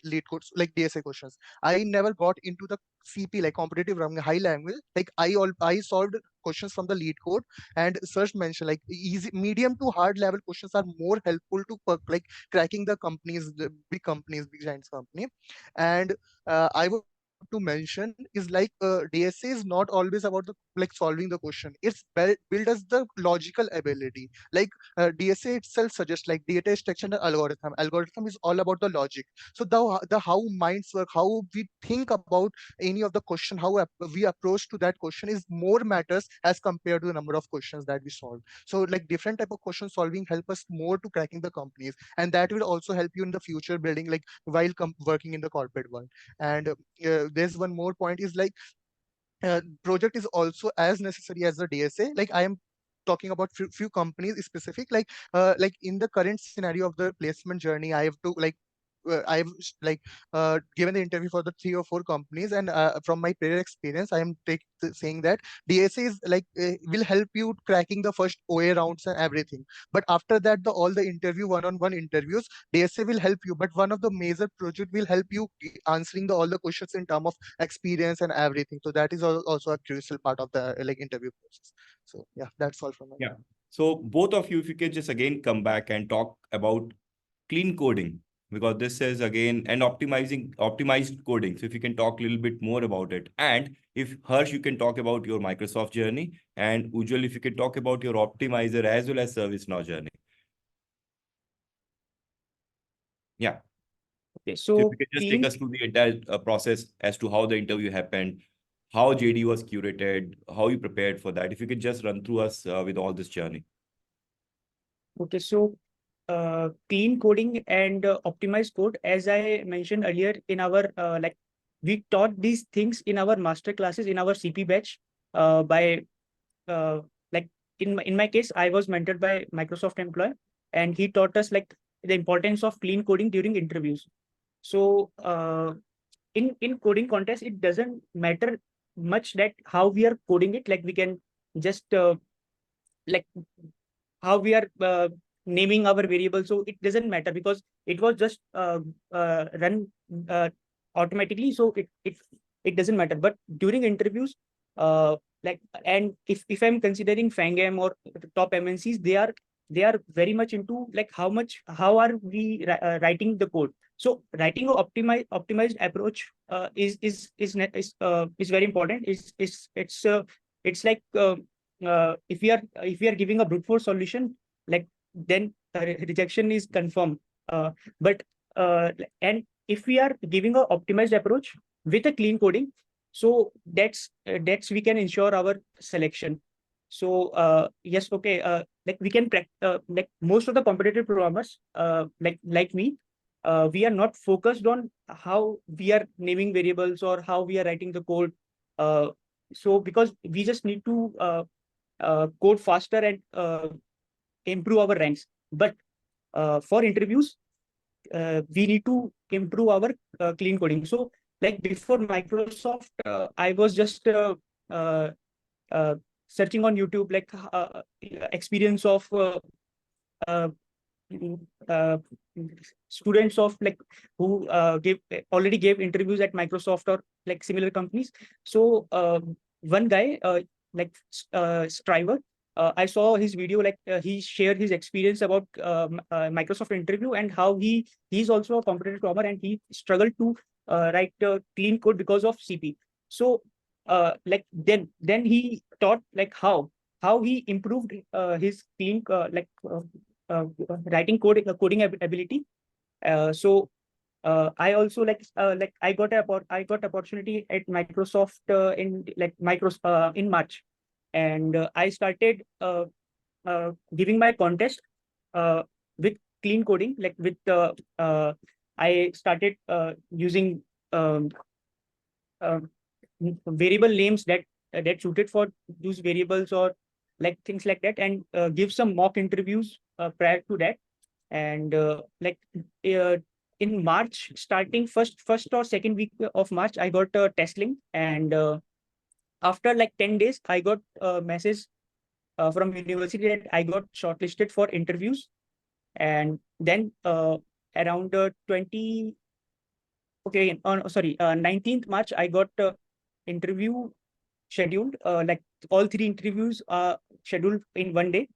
lead course, like DSA questions. I never got into the CP, like competitive running high language. Like I solved questions from the lead code, and search mentioned like easy, medium to hard level questions are more helpful to like cracking the companies, the big companies, big giants company. And I would to mention is like DSA is not always about the like solving the question. It's built as the logical ability. Like DSA itself suggests like data extraction and algorithm. Algorithm is all about the logic. So the how minds work, how we think about any of the question, how we approach to that question is more matters as compared to the number of questions that we solve. So like different type of question solving help us more to cracking the companies, and that will also help you in the future building like while working in the corporate world. And there's one more point is like project is also as necessary as the DSA. Like I am talking about few companies specific, like in the current scenario of the placement journey, I have to like given the interview for the 3 or 4 companies, and from my prior experience I am saying that DSA is like will help you cracking the first OA rounds and everything. But after that, the all the interview one-on-one interviews, DSA will help you, but one of the major project will help you answering all the questions in term of experience and everything. So that is also a crucial part of the like interview process. So yeah, that's all from me. Yeah. So both of you, if you could just again come back and talk about clean coding, because this is again and optimized coding. So if you can talk a little bit more about it, and if Harsh, you can talk about your Microsoft journey, and Ujjwal, if you can talk about your optimizer as well as ServiceNow journey. Yeah. Okay, So if so you could just take clean us through the entire process as to how the interview happened, how JD was curated, how you prepared for that. If you could just run through us with all this journey. Okay, so clean coding and optimized code, as I mentioned earlier in our like we taught these things in our master classes in our CP batch by like in my case, I was mentored by Microsoft employee, and he taught us like the importance of clean coding during interviews. So in coding contest, it doesn't matter much that how we are coding it. Like we can just like how we are naming our variable. So it doesn't matter because it was just run automatically. So it doesn't matter. But during interviews, like, and if I'm considering Fangam or the top MNCs, they are very much into like how are we writing the code. So writing a optimized approach is very important. It's like if we are giving a brute force solution, like then rejection is confirmed. But and if we are giving a optimized approach with a clean coding, so that's we can ensure our selection. So yes, okay, like we can like most of the competitive programmers like me, we are not focused on how we are naming variables or how we are writing the code. So because we just need to code faster and improve our ranks. But for interviews, we need to improve our clean coding. So like before Microsoft, I was just uh, uh, searching on YouTube, like experience of uh, uh, students of like who gave already gave interviews at Microsoft or like similar companies. So one guy Striver, I saw his video, like he shared his experience about Microsoft interview and how he's also a competitive programmer and he struggled to write clean code because of CP. So like then he taught like how he improved his clean writing coding ability. So I also like I got opportunity at Microsoft in like in March, and I started giving my contest with clean coding, like with I started using um, uh, variable names that suited for those variables or like things like that, and give some mock interviews prior to that. And uh, in March, starting first or second week of March, I got a test link, and after like 10 days, I got a message from university that I got shortlisted for interviews. And then around 20 okay on sorry 19th March, I got interview scheduled. Like all three interviews are scheduled in one day,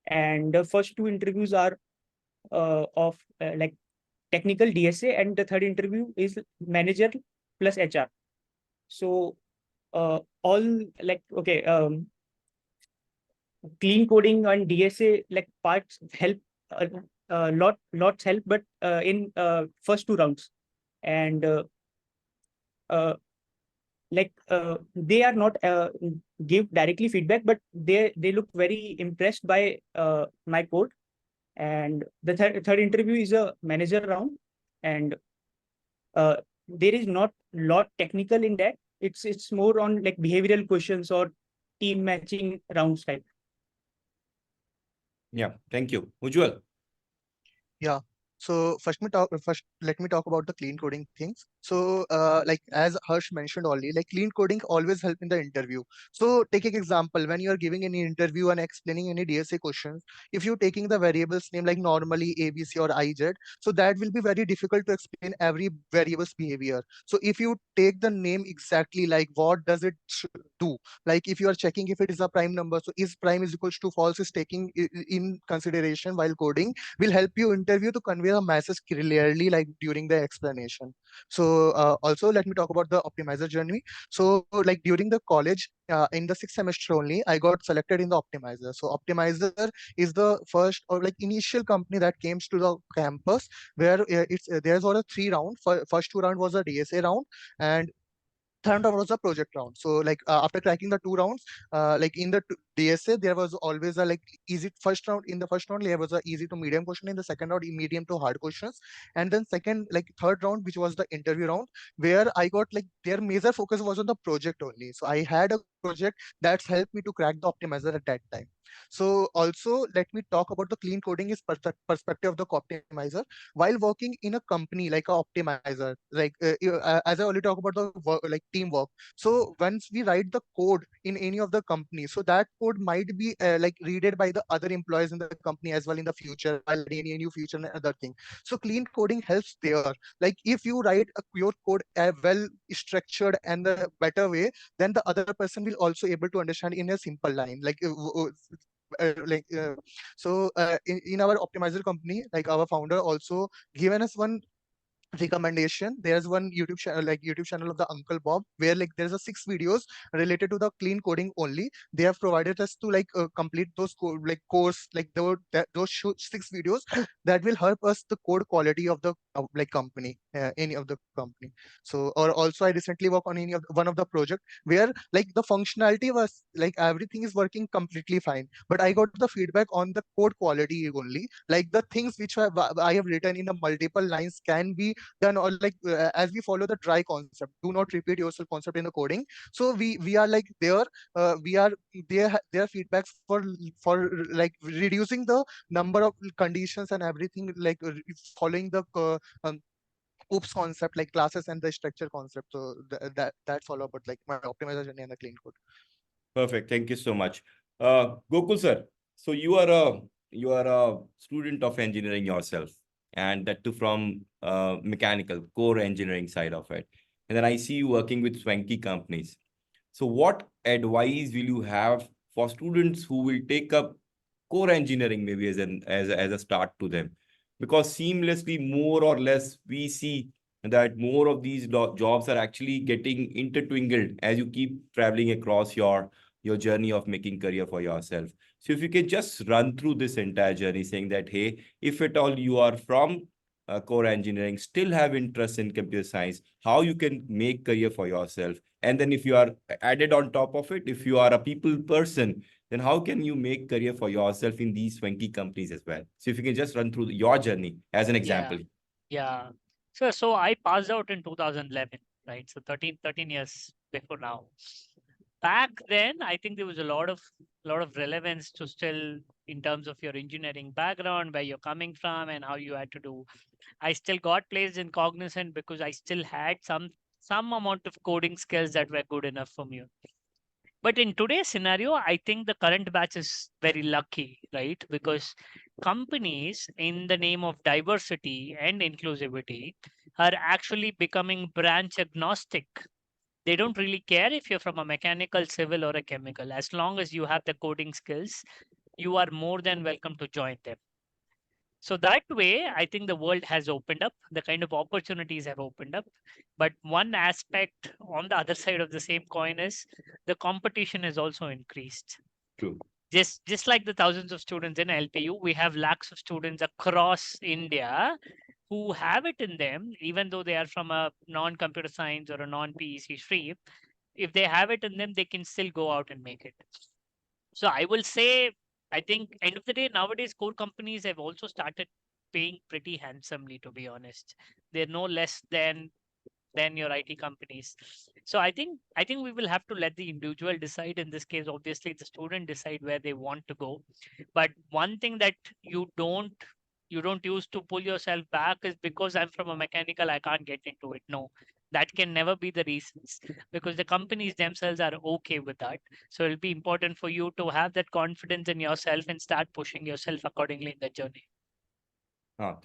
and the first two interviews are of like technical DSA, and the third interview is manager plus HR. So all like okay, clean coding and DSA like parts help lots help, but in first two rounds. And uh, they are not give directly feedback, but they look very impressed by my code. And the third interview is a manager round, and uh, there is not lot technical in that. It's more on like behavioral questions or team matching rounds type. Yeah, thank you. Ujjwal. Yeah. So first let me talk about the clean coding things. So like as Harsh mentioned already, like clean coding always help in the interview. So taking example, when you are giving any interview and explaining any DSA questions, if you taking the variables name like normally ABC or IZ, so that will be very difficult to explain every variable's behavior. So if you take the name exactly, like what does it do? Like if you are checking if it is a prime number, so is prime is equals to false is taking in consideration while coding, will help you interview to convey the message clearly like during the explanation. So also let me talk about the optimizer journey. So like during the college in the sixth semester only I got selected in the optimizer. So optimizer is the first or like initial company that came to the campus where there's all a three round. First two round was a DSA round, and third round was a project round. So like after cracking the two rounds, like in the DSA, there was always a like easy first round. In the first round, there was a easy to medium question. In the second round, medium to hard questions. And then second, like third round, which was the interview round, where I got like their major focus was on the project only. So I had a project that's helped me to crack the optimizer at that time. So also let me talk about the clean coding is perspective of the optimizer. While working in a company like a optimizer, like as I already talked about the work, like teamwork. So once we write the code in any of the company, so that code might be like readed by the other employees in the company as well in the future while any new feature and other thing. So clean coding helps there. Like if you write your code a well structured and a better way, then the other person will also able to understand in a simple line. Like in our optimizer company, like our founder also given us one recommendation. There's one YouTube channel, like YouTube channel of the Uncle Bob, where like there's a 6 videos related to the clean coding only. They have provided us to like complete those like course, like those 6 videos that will help us the code quality of the like company, any of the company. So, or also I recently work on one of the project where like the functionality was like everything is working completely fine, but I got the feedback on the code quality only. Like the things which I have written in a multiple lines can be done, or like as we follow the dry concept, do not repeat yourself concept in the coding. So we are like there, we are their feedbacks for like reducing the number of conditions and everything, like following the um, oops concept, like classes and the structure concept. So that's all about like my optimization and the clean code. Perfect. Thank you so much. Gokul sir, so you are a student of engineering yourself, and that too from mechanical core engineering side of it. And then I see you working with swanky companies. So what advice will you have for students who will take up core engineering maybe as a start to them? Because seamlessly, more or less, we see that more of these jobs are actually getting intertwined as you keep traveling across your journey of making career for yourself. So if you can just run through this entire journey saying that, hey, if at all you are from core engineering, still have interest in computer science, how you can make career for yourself. And then if you are added on top of it, if you are a people person, then how can you make career for yourself in these swanky companies as well? So if you can just run through your journey as an example. Yeah. So I passed out in 2011, right? So 13 years before now. Back then, I think there was a lot of relevance to still in terms of your engineering background, where you're coming from and how you had to do. I still got placed in Cognizant because I still had some amount of coding skills that were good enough for me. But in today's scenario, I think the current batch is very lucky, right? Because companies, in the name of diversity and inclusivity, are actually becoming branch agnostic. They don't really care if you're from a mechanical, civil, or a chemical. As long as you have the coding skills, you are more than welcome to join them. So that way, I think the world has opened up, the kind of opportunities have opened up. But one aspect on the other side of the same coin is the competition has also increased. True. Just like the thousands of students in LPU, we have lakhs of students across India who have it in them, even though they are from a non-computer science or a non-PEC stream. If they have it in them, they can still go out and make it. So I will say, I think end of the day, nowadays core companies have also started paying pretty handsomely, to be honest. They're no less than your IT companies. So I think we will have to let the individual decide. In this case, obviously the student decide where they want to go. But one thing that you don't use to pull yourself back is because I'm from a mechanical, I can't get into it. No, that can never be the reasons, because the companies themselves are okay with that. So it'll be important for you to have that confidence in yourself and start pushing yourself accordingly in the journey.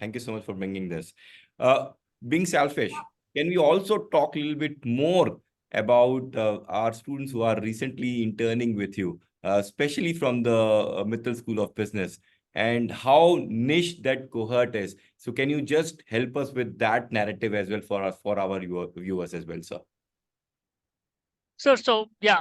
Thank you so much for bringing this. Uh, Being selfish, can we also talk a little bit more about our students who are recently interning with you, especially from the Mittal School of Business, and how niche that cohort is? So can you just help us with that narrative as well for us, for our viewers as well, sir? So yeah,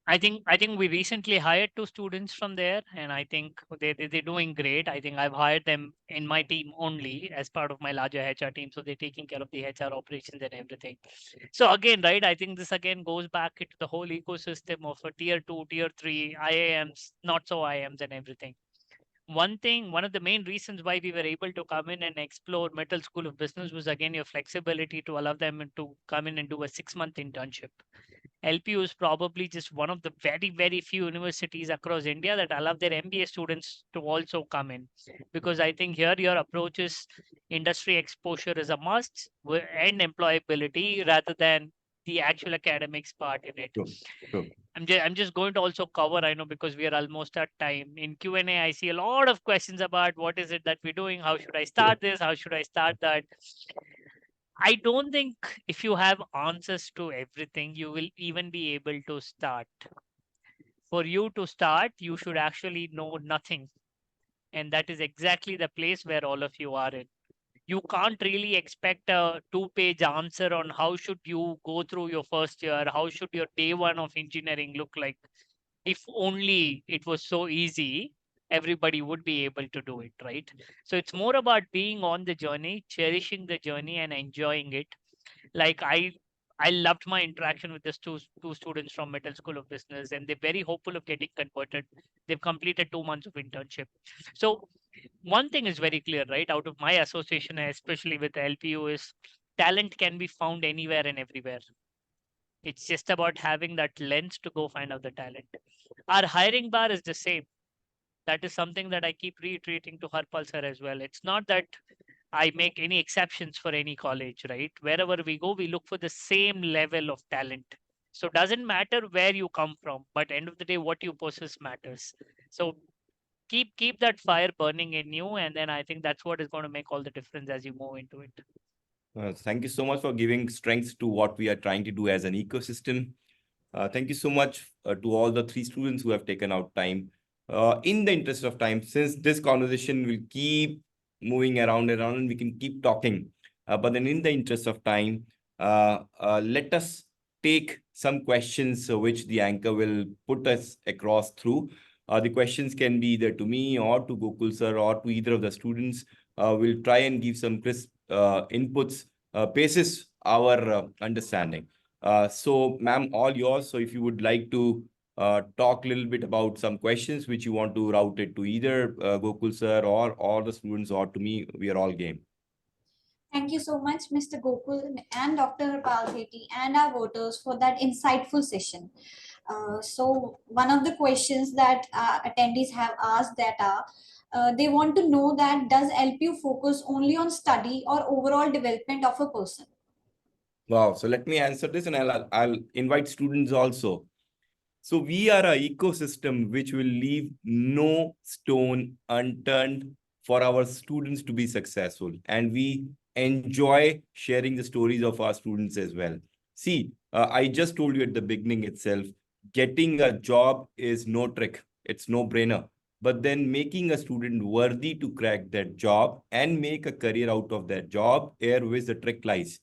I think we recently hired 2 students from there, and I think they're doing great. I think I've hired them in my team only as part of my larger HR team, so they're taking care of the HR operations and everything. So again, right, I think this again goes back into the whole ecosystem of a tier 2, tier 3, IAMs, not so IAMs, and everything. One of the main reasons why we were able to come in and explore Metal School of Business was again your flexibility to allow them to come in and do a 6-month internship. LPU is probably just one of the very, very few universities across India that allow their MBA students to also come in. Because I think here your approach is industry exposure is a must and employability rather than the actual academics part in it. True, true. I'm just going to also cover, I know, because we are almost at time. In Q&A, I see a lot of questions about what is it that we're doing? How should I start this? How should I start that? I don't think if you have answers to everything, you will even be able to start. For you to start, you should actually know nothing. And that is exactly the place where all of you are in. You can't really expect a 2-page answer on how should you go through your first year, how should your day one of engineering look like. If only it was so easy, everybody would be able to do it, right? So it's more about being on the journey, cherishing the journey and enjoying it. Like I loved my interaction with these two students from Middle School of Business, and they're very hopeful of getting converted. They've completed 2 months of internship. So one thing is very clear, right? Out of my association, especially with LPU, is talent can be found anywhere and everywhere. It's just about having that lens to go find out the talent. Our hiring bar is the same. That is something that I keep reiterating to Harpal sir as well. It's not that I make any exceptions for any college, right? Wherever we go, we look for the same level of talent. So doesn't matter where you come from, but end of the day, what you possess matters. So keep that fire burning in you, and then I think that's what is going to make all the difference as you move into it. Thank you so much for giving strength to what we are trying to do as an ecosystem. Thank you so much to all the 3 students who have taken out time. In the interest of time, since this conversation will keep moving around and around and we can keep talking, but then in the interest of time, let us take some questions which the anchor will put us across through. The questions can be either to me or to Gokul sir or to either of the students. We'll try and give some crisp inputs basis our understanding. So, ma'am, all yours. So if you would like to talk a little bit about some questions which you want to route it to either Gokul sir or all the students or to me, we are all game. Thank you so much, Mr. Gokul and Dr. Harpal Sethi and our voters for that insightful session. So one of the questions that attendees have asked that are, they want to know that does LPU focus only on study or overall development of a person? Wow. So let me answer this and I'll invite students also. So we are an ecosystem which will leave no stone unturned for our students to be successful. And we enjoy sharing the stories of our students as well. See, I just told you at the beginning itself, getting a job is no trick. It's no brainer. But then making a student worthy to crack that job and make a career out of that job, here where the trick lies.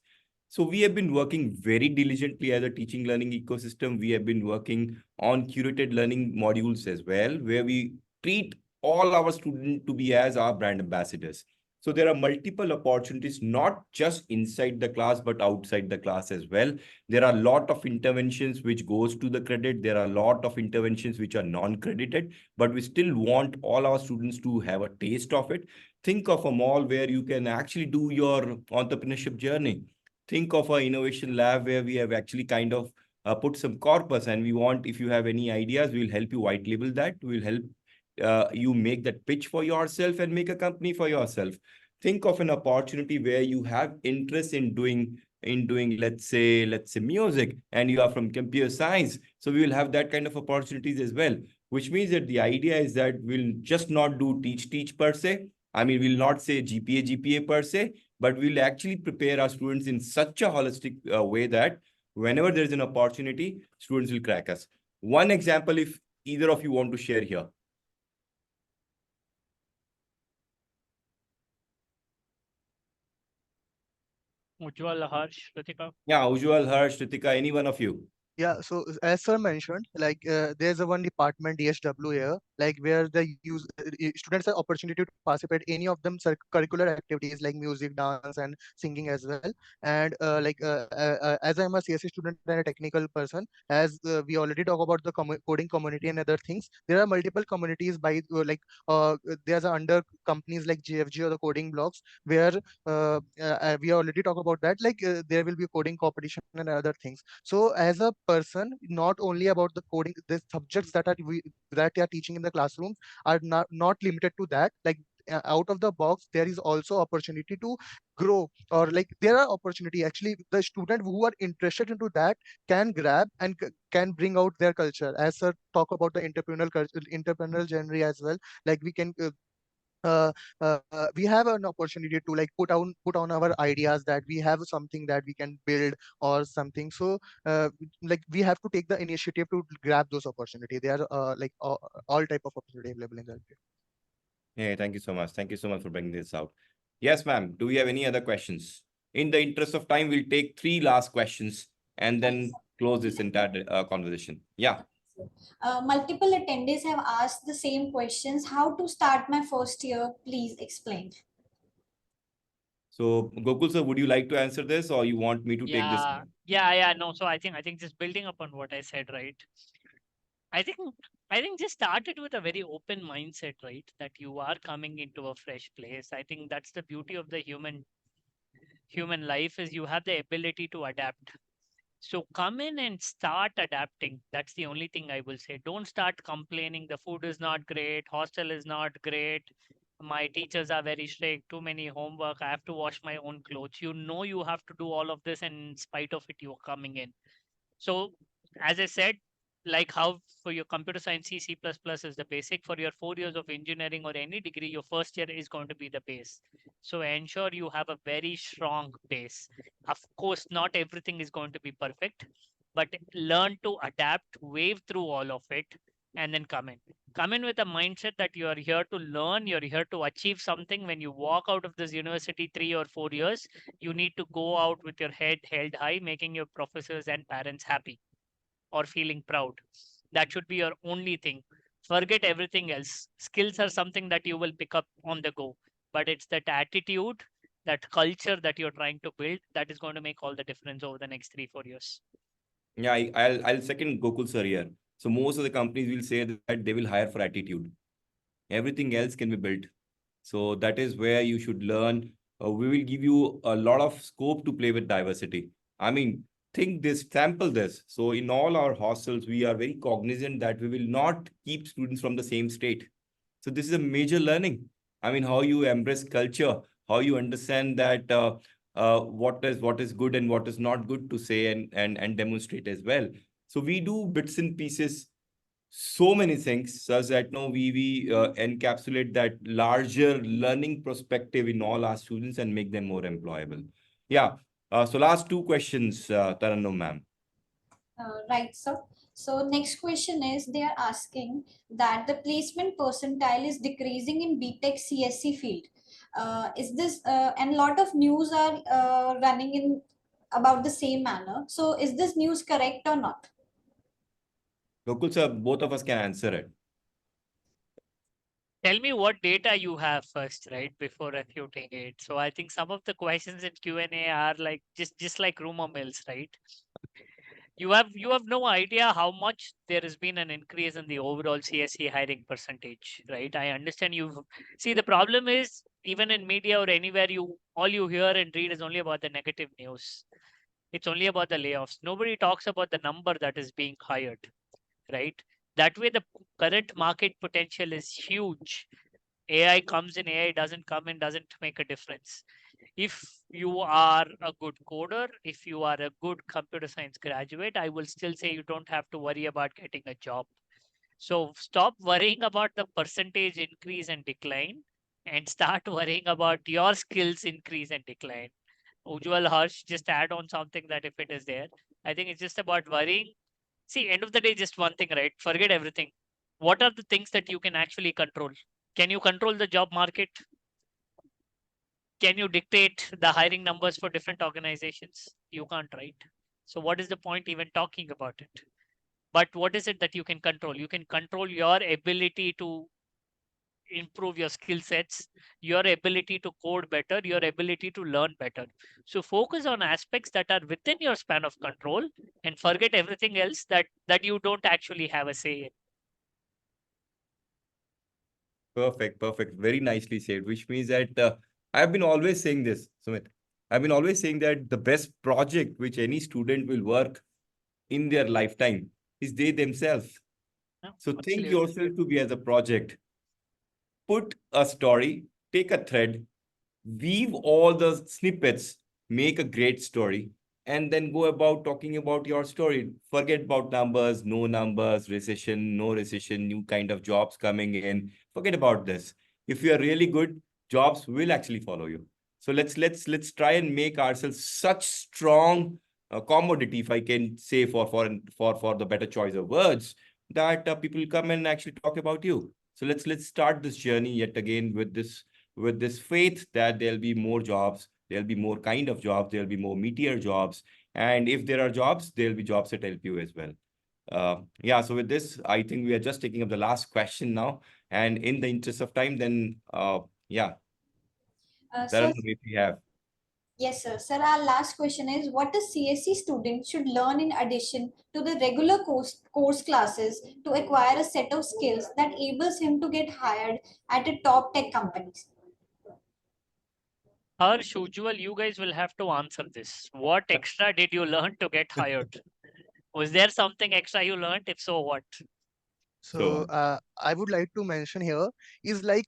So we have been working very diligently as a teaching learning ecosystem. We have been working on curated learning modules as well, where we treat all our students to be as our brand ambassadors. So there are multiple opportunities, not just inside the class, but outside the class as well. There are a lot of interventions which goes to the credit. There are a lot of interventions which are non-credited, but we still want all our students to have a taste of it. Think of a mall where you can actually do your entrepreneurship journey. Think of an innovation lab where we have actually kind of put some corpus and we want, if you have any ideas, we'll help you white label that. We'll help you make that pitch for yourself and make a company for yourself. Think of an opportunity where you have interest in doing let's say music and you are from computer science. So we will have that kind of opportunities as well, which means that the idea is that we'll just not do teach per se. I mean, we'll not say GPA per se, but we'll actually prepare our students in such a holistic way that whenever there's an opportunity, students will crack us. One example, if either of you want to share here. Ujjwal, Harsh, Ritika. Yeah, Ujjwal, Harsh, Ritika, any one of you. Yeah, so as sir mentioned, like there's a one department DSW here, like where the students have opportunity to participate any of them curricular activities like music, dance, and singing as well. And as I'm a CSE student and a technical person, as we already talk about the coding community and other things, there are multiple communities by there's a under companies like JFG or the coding blocks where we already talk about that. Like there will be coding competition and other things. So as a person, not only about the coding, the subjects that they are teaching in the classrooms are not limited to that. Like out of the box, there is also opportunity to grow, or like there are opportunity actually the student who are interested into that can grab and can bring out their culture. As sir talk about the entrepreneurial culture, entrepreneurial genre as well, like we can we have an opportunity to like put on our ideas that we have something that we can build or something. So like we have to take the initiative to grab those opportunity. They are all type of opportunity available in the market. Yeah, thank you so much. Thank you so much for bringing this out. Yes, ma'am. Do we have any other questions? In the interest of time, we'll take 3 last questions and then close this entire conversation. Yeah. Multiple attendees have asked the same questions. How to start my first year? Please explain. So Gokul sir, would you like to answer this, or you want me to take this? Yeah. No. So I think just building upon what I said, right? I think I think just started with a very open mindset, right? That you are coming into a fresh place. I think that's the beauty of the human life is you have the ability to adapt. So come in and start adapting. That's the only thing I will say. Don't start complaining. The food is not great. Hostel is not great. My teachers are very strict. Too many homework. I have to wash my own clothes. You know you have to do all of this, and in spite of it, you're coming in. So, as I said, like how for your computer science, C++ is the basic. For your 4 years of engineering or any degree, your first year is going to be the base. So ensure you have a very strong base. Of course, not everything is going to be perfect, but learn to adapt, wave through all of it, and then come in. Come in with a mindset that you are here to learn, you're here to achieve something. When you walk out of this university 3 or 4 years, you need to go out with your head held high, making your professors and parents happy or feeling proud. That should be your only thing. Forget everything else. Skills are something that you will pick up on the go, but it's that attitude, that culture that you're trying to build that is going to make all the difference over the next 3 4 years. Yeah, I'll second Gokul sir here. So most of the companies will say that they will hire for attitude. Everything else can be built. So that is where you should learn. We will give you a lot of scope to play with diversity. I mean, think this, sample this. So in all our hostels, we are very cognizant that we will not keep students from the same state. So this is a major learning. I mean, how you embrace culture, how you understand that what is good and what is not good to say and demonstrate as well. So we do bits and pieces, so many things, such that no, we encapsulate that larger learning perspective in all our students and make them more employable. Yeah. So last two questions, Tarannum ma'am. Right, sir. So next question is, they are asking that the placement percentile is decreasing in BTech CSC field. Is this and a lot of news are running in about the same manner. So is this news correct or not? Gokul sir, both of us can answer it. Tell me what data you have first, right, before refuting it. So I think some of the questions in Q&A are like just like rumor mills, right? You have no idea how much there has been an increase in the overall CSE hiring percentage, right? I understand you see the problem is even in media or anywhere you all you hear and read is only about the negative news. It's only about the layoffs. Nobody talks about the number that is being hired, right? That way the current market potential is huge. AI comes in, AI doesn't come in, doesn't make a difference. If you are a good coder, if you are a good computer science graduate, I will still say you don't have to worry about getting a job. So stop worrying about the percentage increase and decline and start worrying about your skills increase and decline. Ujjwal, Harsh, just add on something that if it is there, I think it's just about worrying. See, end of the day, just one thing, right? Forget everything. What are the things that you can actually control? Can you control the job market? Can you dictate the hiring numbers for different organizations? You can't, right? So what is the point even talking about it? But what is it that you can control? You can control your ability to improve your skill sets, your ability to code better, your ability to learn better. So focus on aspects that are within your span of control and forget everything else that you don't actually have a say in. Perfect, perfect. Very nicely said, which means that I've been always saying this, Sumit. I've been always saying that the best project which any student will work in their lifetime is they themselves. No, So think absolutely. yourself to be as a project. Put a story, take a thread, weave all the snippets, make a great story, and then go about talking about your story. Forget about numbers, no numbers, recession, no recession, new kind of jobs coming in. Forget about this. If you are really good, jobs will actually follow you. So let's try and make ourselves such strong commodity, if I can say for the better choice of words, that people come and actually talk about you. So let's start this journey yet again with this faith that there'll be more jobs, there'll be more kind of jobs, there'll be more meteor jobs. And if there are jobs, there'll be jobs at LPU as well. Yeah, so with this, I think we are just taking up the last question now. And in the interest of time, then, yeah, Sir, Taran, if you have. yes, sir. Sir, our last question is, what a CSC student should learn in addition to the regular course classes to acquire a set of skills that enables him to get hired at a top tech companies? Harsh, usual, you guys will have to answer this. What extra did you learn to get hired? Was there something extra you learned? If so, what? So So, I would like to mention here is like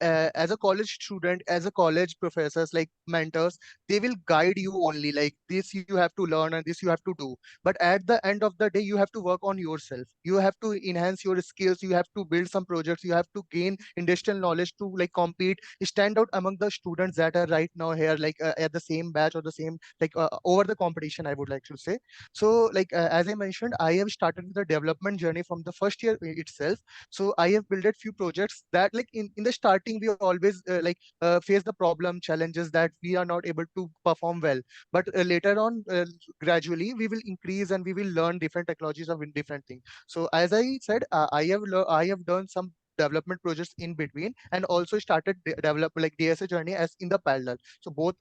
as a college student, as a college professors, like mentors, they will guide you only like this you have to learn and this you have to do. But at the end of the day, you have to work on yourself. You have to enhance your skills. You have to build some projects. You have to gain industrial knowledge to like compete, stand out among the students that are right now here, like at the same batch or the same like over the competition, I would like to say. So like as I mentioned, I have started the development journey from the first year itself. So I have built a few projects that like in the starting we always face the problem challenges that we are not able to perform well. But later on, gradually we will increase and we will learn different technologies of different things. So as I said, I have done some development projects in between and also started develop like DSA journey as in the parallel. So both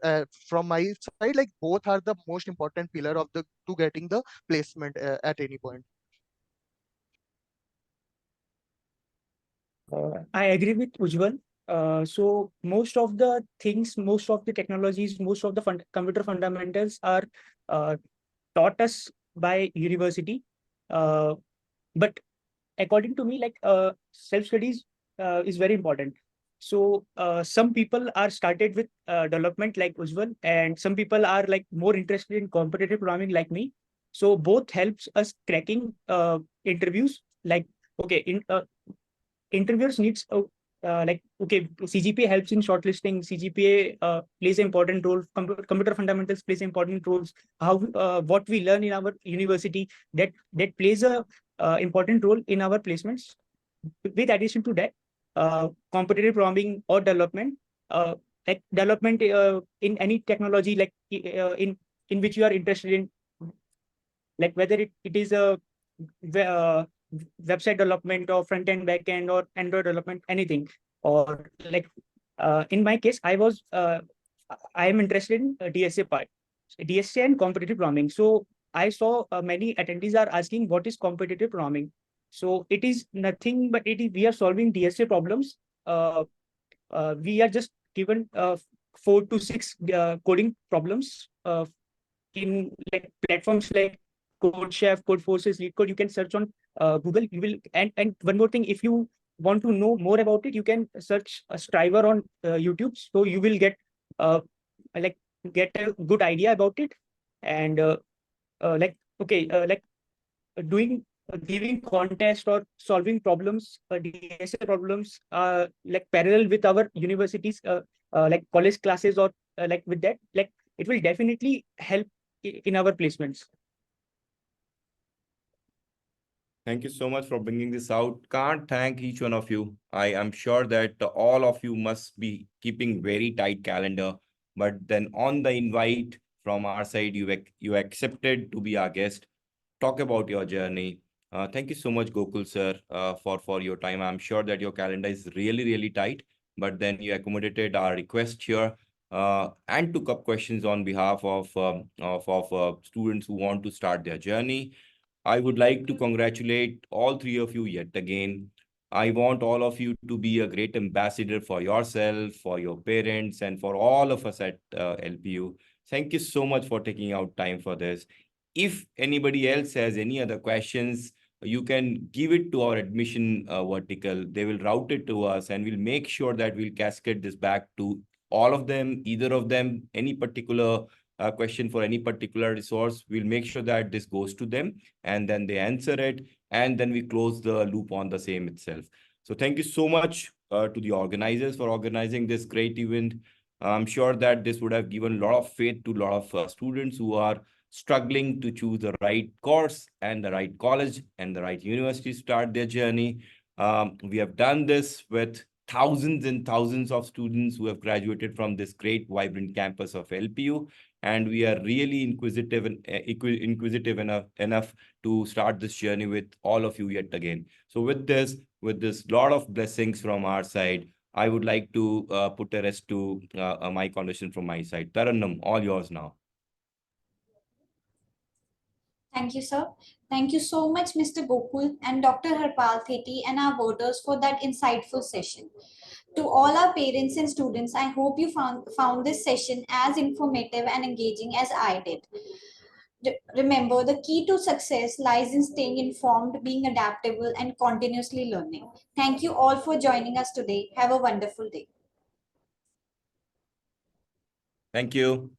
from my side, like both are the most important pillar of the to getting the placement at any point. I agree with Ujjwal. So most of the things, most of the technologies, most of the computer fundamentals are uh, taught us by university. Uh, but according to me, like self studies is very important. So some people are started with development like Ujjwal, and some people are like more interested in competitive programming like me. So both helps us cracking interviews. Like okay, in interviewers needs like okay, CGPA helps in shortlisting. CGPA plays an important role. Computer fundamentals plays important roles. How what we learn in our university, that plays a important role in our placements. With addition to that, competitive programming or development, like development in any technology, like in which you are interested in, like whether it is a uh, website development or front end, back end, or Android development, anything. Or like in my case, I am interested in DSA part, DSA and competitive programming. So I saw many attendees are asking what is competitive programming. So it is nothing but it is we are solving DSA problems. We are just given 4 to 6 coding problems in like platforms like CodeChef, CodeForces, LeetCode. You can search on Google. You will and one more thing, if you want to know more about it, you can search a Striver on YouTube. So you will uh, like get a good idea about it. And like okay, like doing giving contest or solving problems, DSA problems, like parallel with our universities, like college classes, or like with that, like it will definitely help in our placements. thank you so much for bringing this out. Can't thank each one of you. I am sure that all of you must be keeping very tight calendar. But then on the invite from our side, you accepted to be our guest, talk about your journey. Thank you so much, Gokul sir, for your time. I'm sure that your calendar is really, really tight, but then you accommodated our request here and took up questions on behalf of students who want to start their journey. I would like to congratulate all three of you yet again. I want all of you to be a great ambassador for yourself, for your parents, and for all of us at LPU. Thank you so much for taking out time for this. If anybody else has any other questions, you can give it to our admission vertical. They will route it to us, and we'll make sure that we'll cascade this back to all of them, either of them, any particular question for any particular resource. We'll make sure that this goes to them and then they answer it, and then we close the loop on the same itself. So thank you so much to the organizers for organizing this great event. I'm sure that this would have given a lot of faith to a lot of students who are struggling to choose the right course and the right college and the right university to start their journey. We have done this with thousands and thousands of students who have graduated from this great, vibrant campus of LPU. and we are really inquisitive and inquisitive enough to start this journey with all of you yet again. So with this lot of blessings from our side, I would like to put a rest to my conversation from my side. Tarannum, all yours now. Thank you, sir. Thank you so much, Mr. Gokul and Dr. Harpal Theti and our voters for that insightful session. To all our parents and students, I hope you found this session as informative and engaging as I did. Remember, the key to success lies in staying informed, being adaptable, and continuously learning. Thank you all for joining us today. Have a wonderful day. Thank you.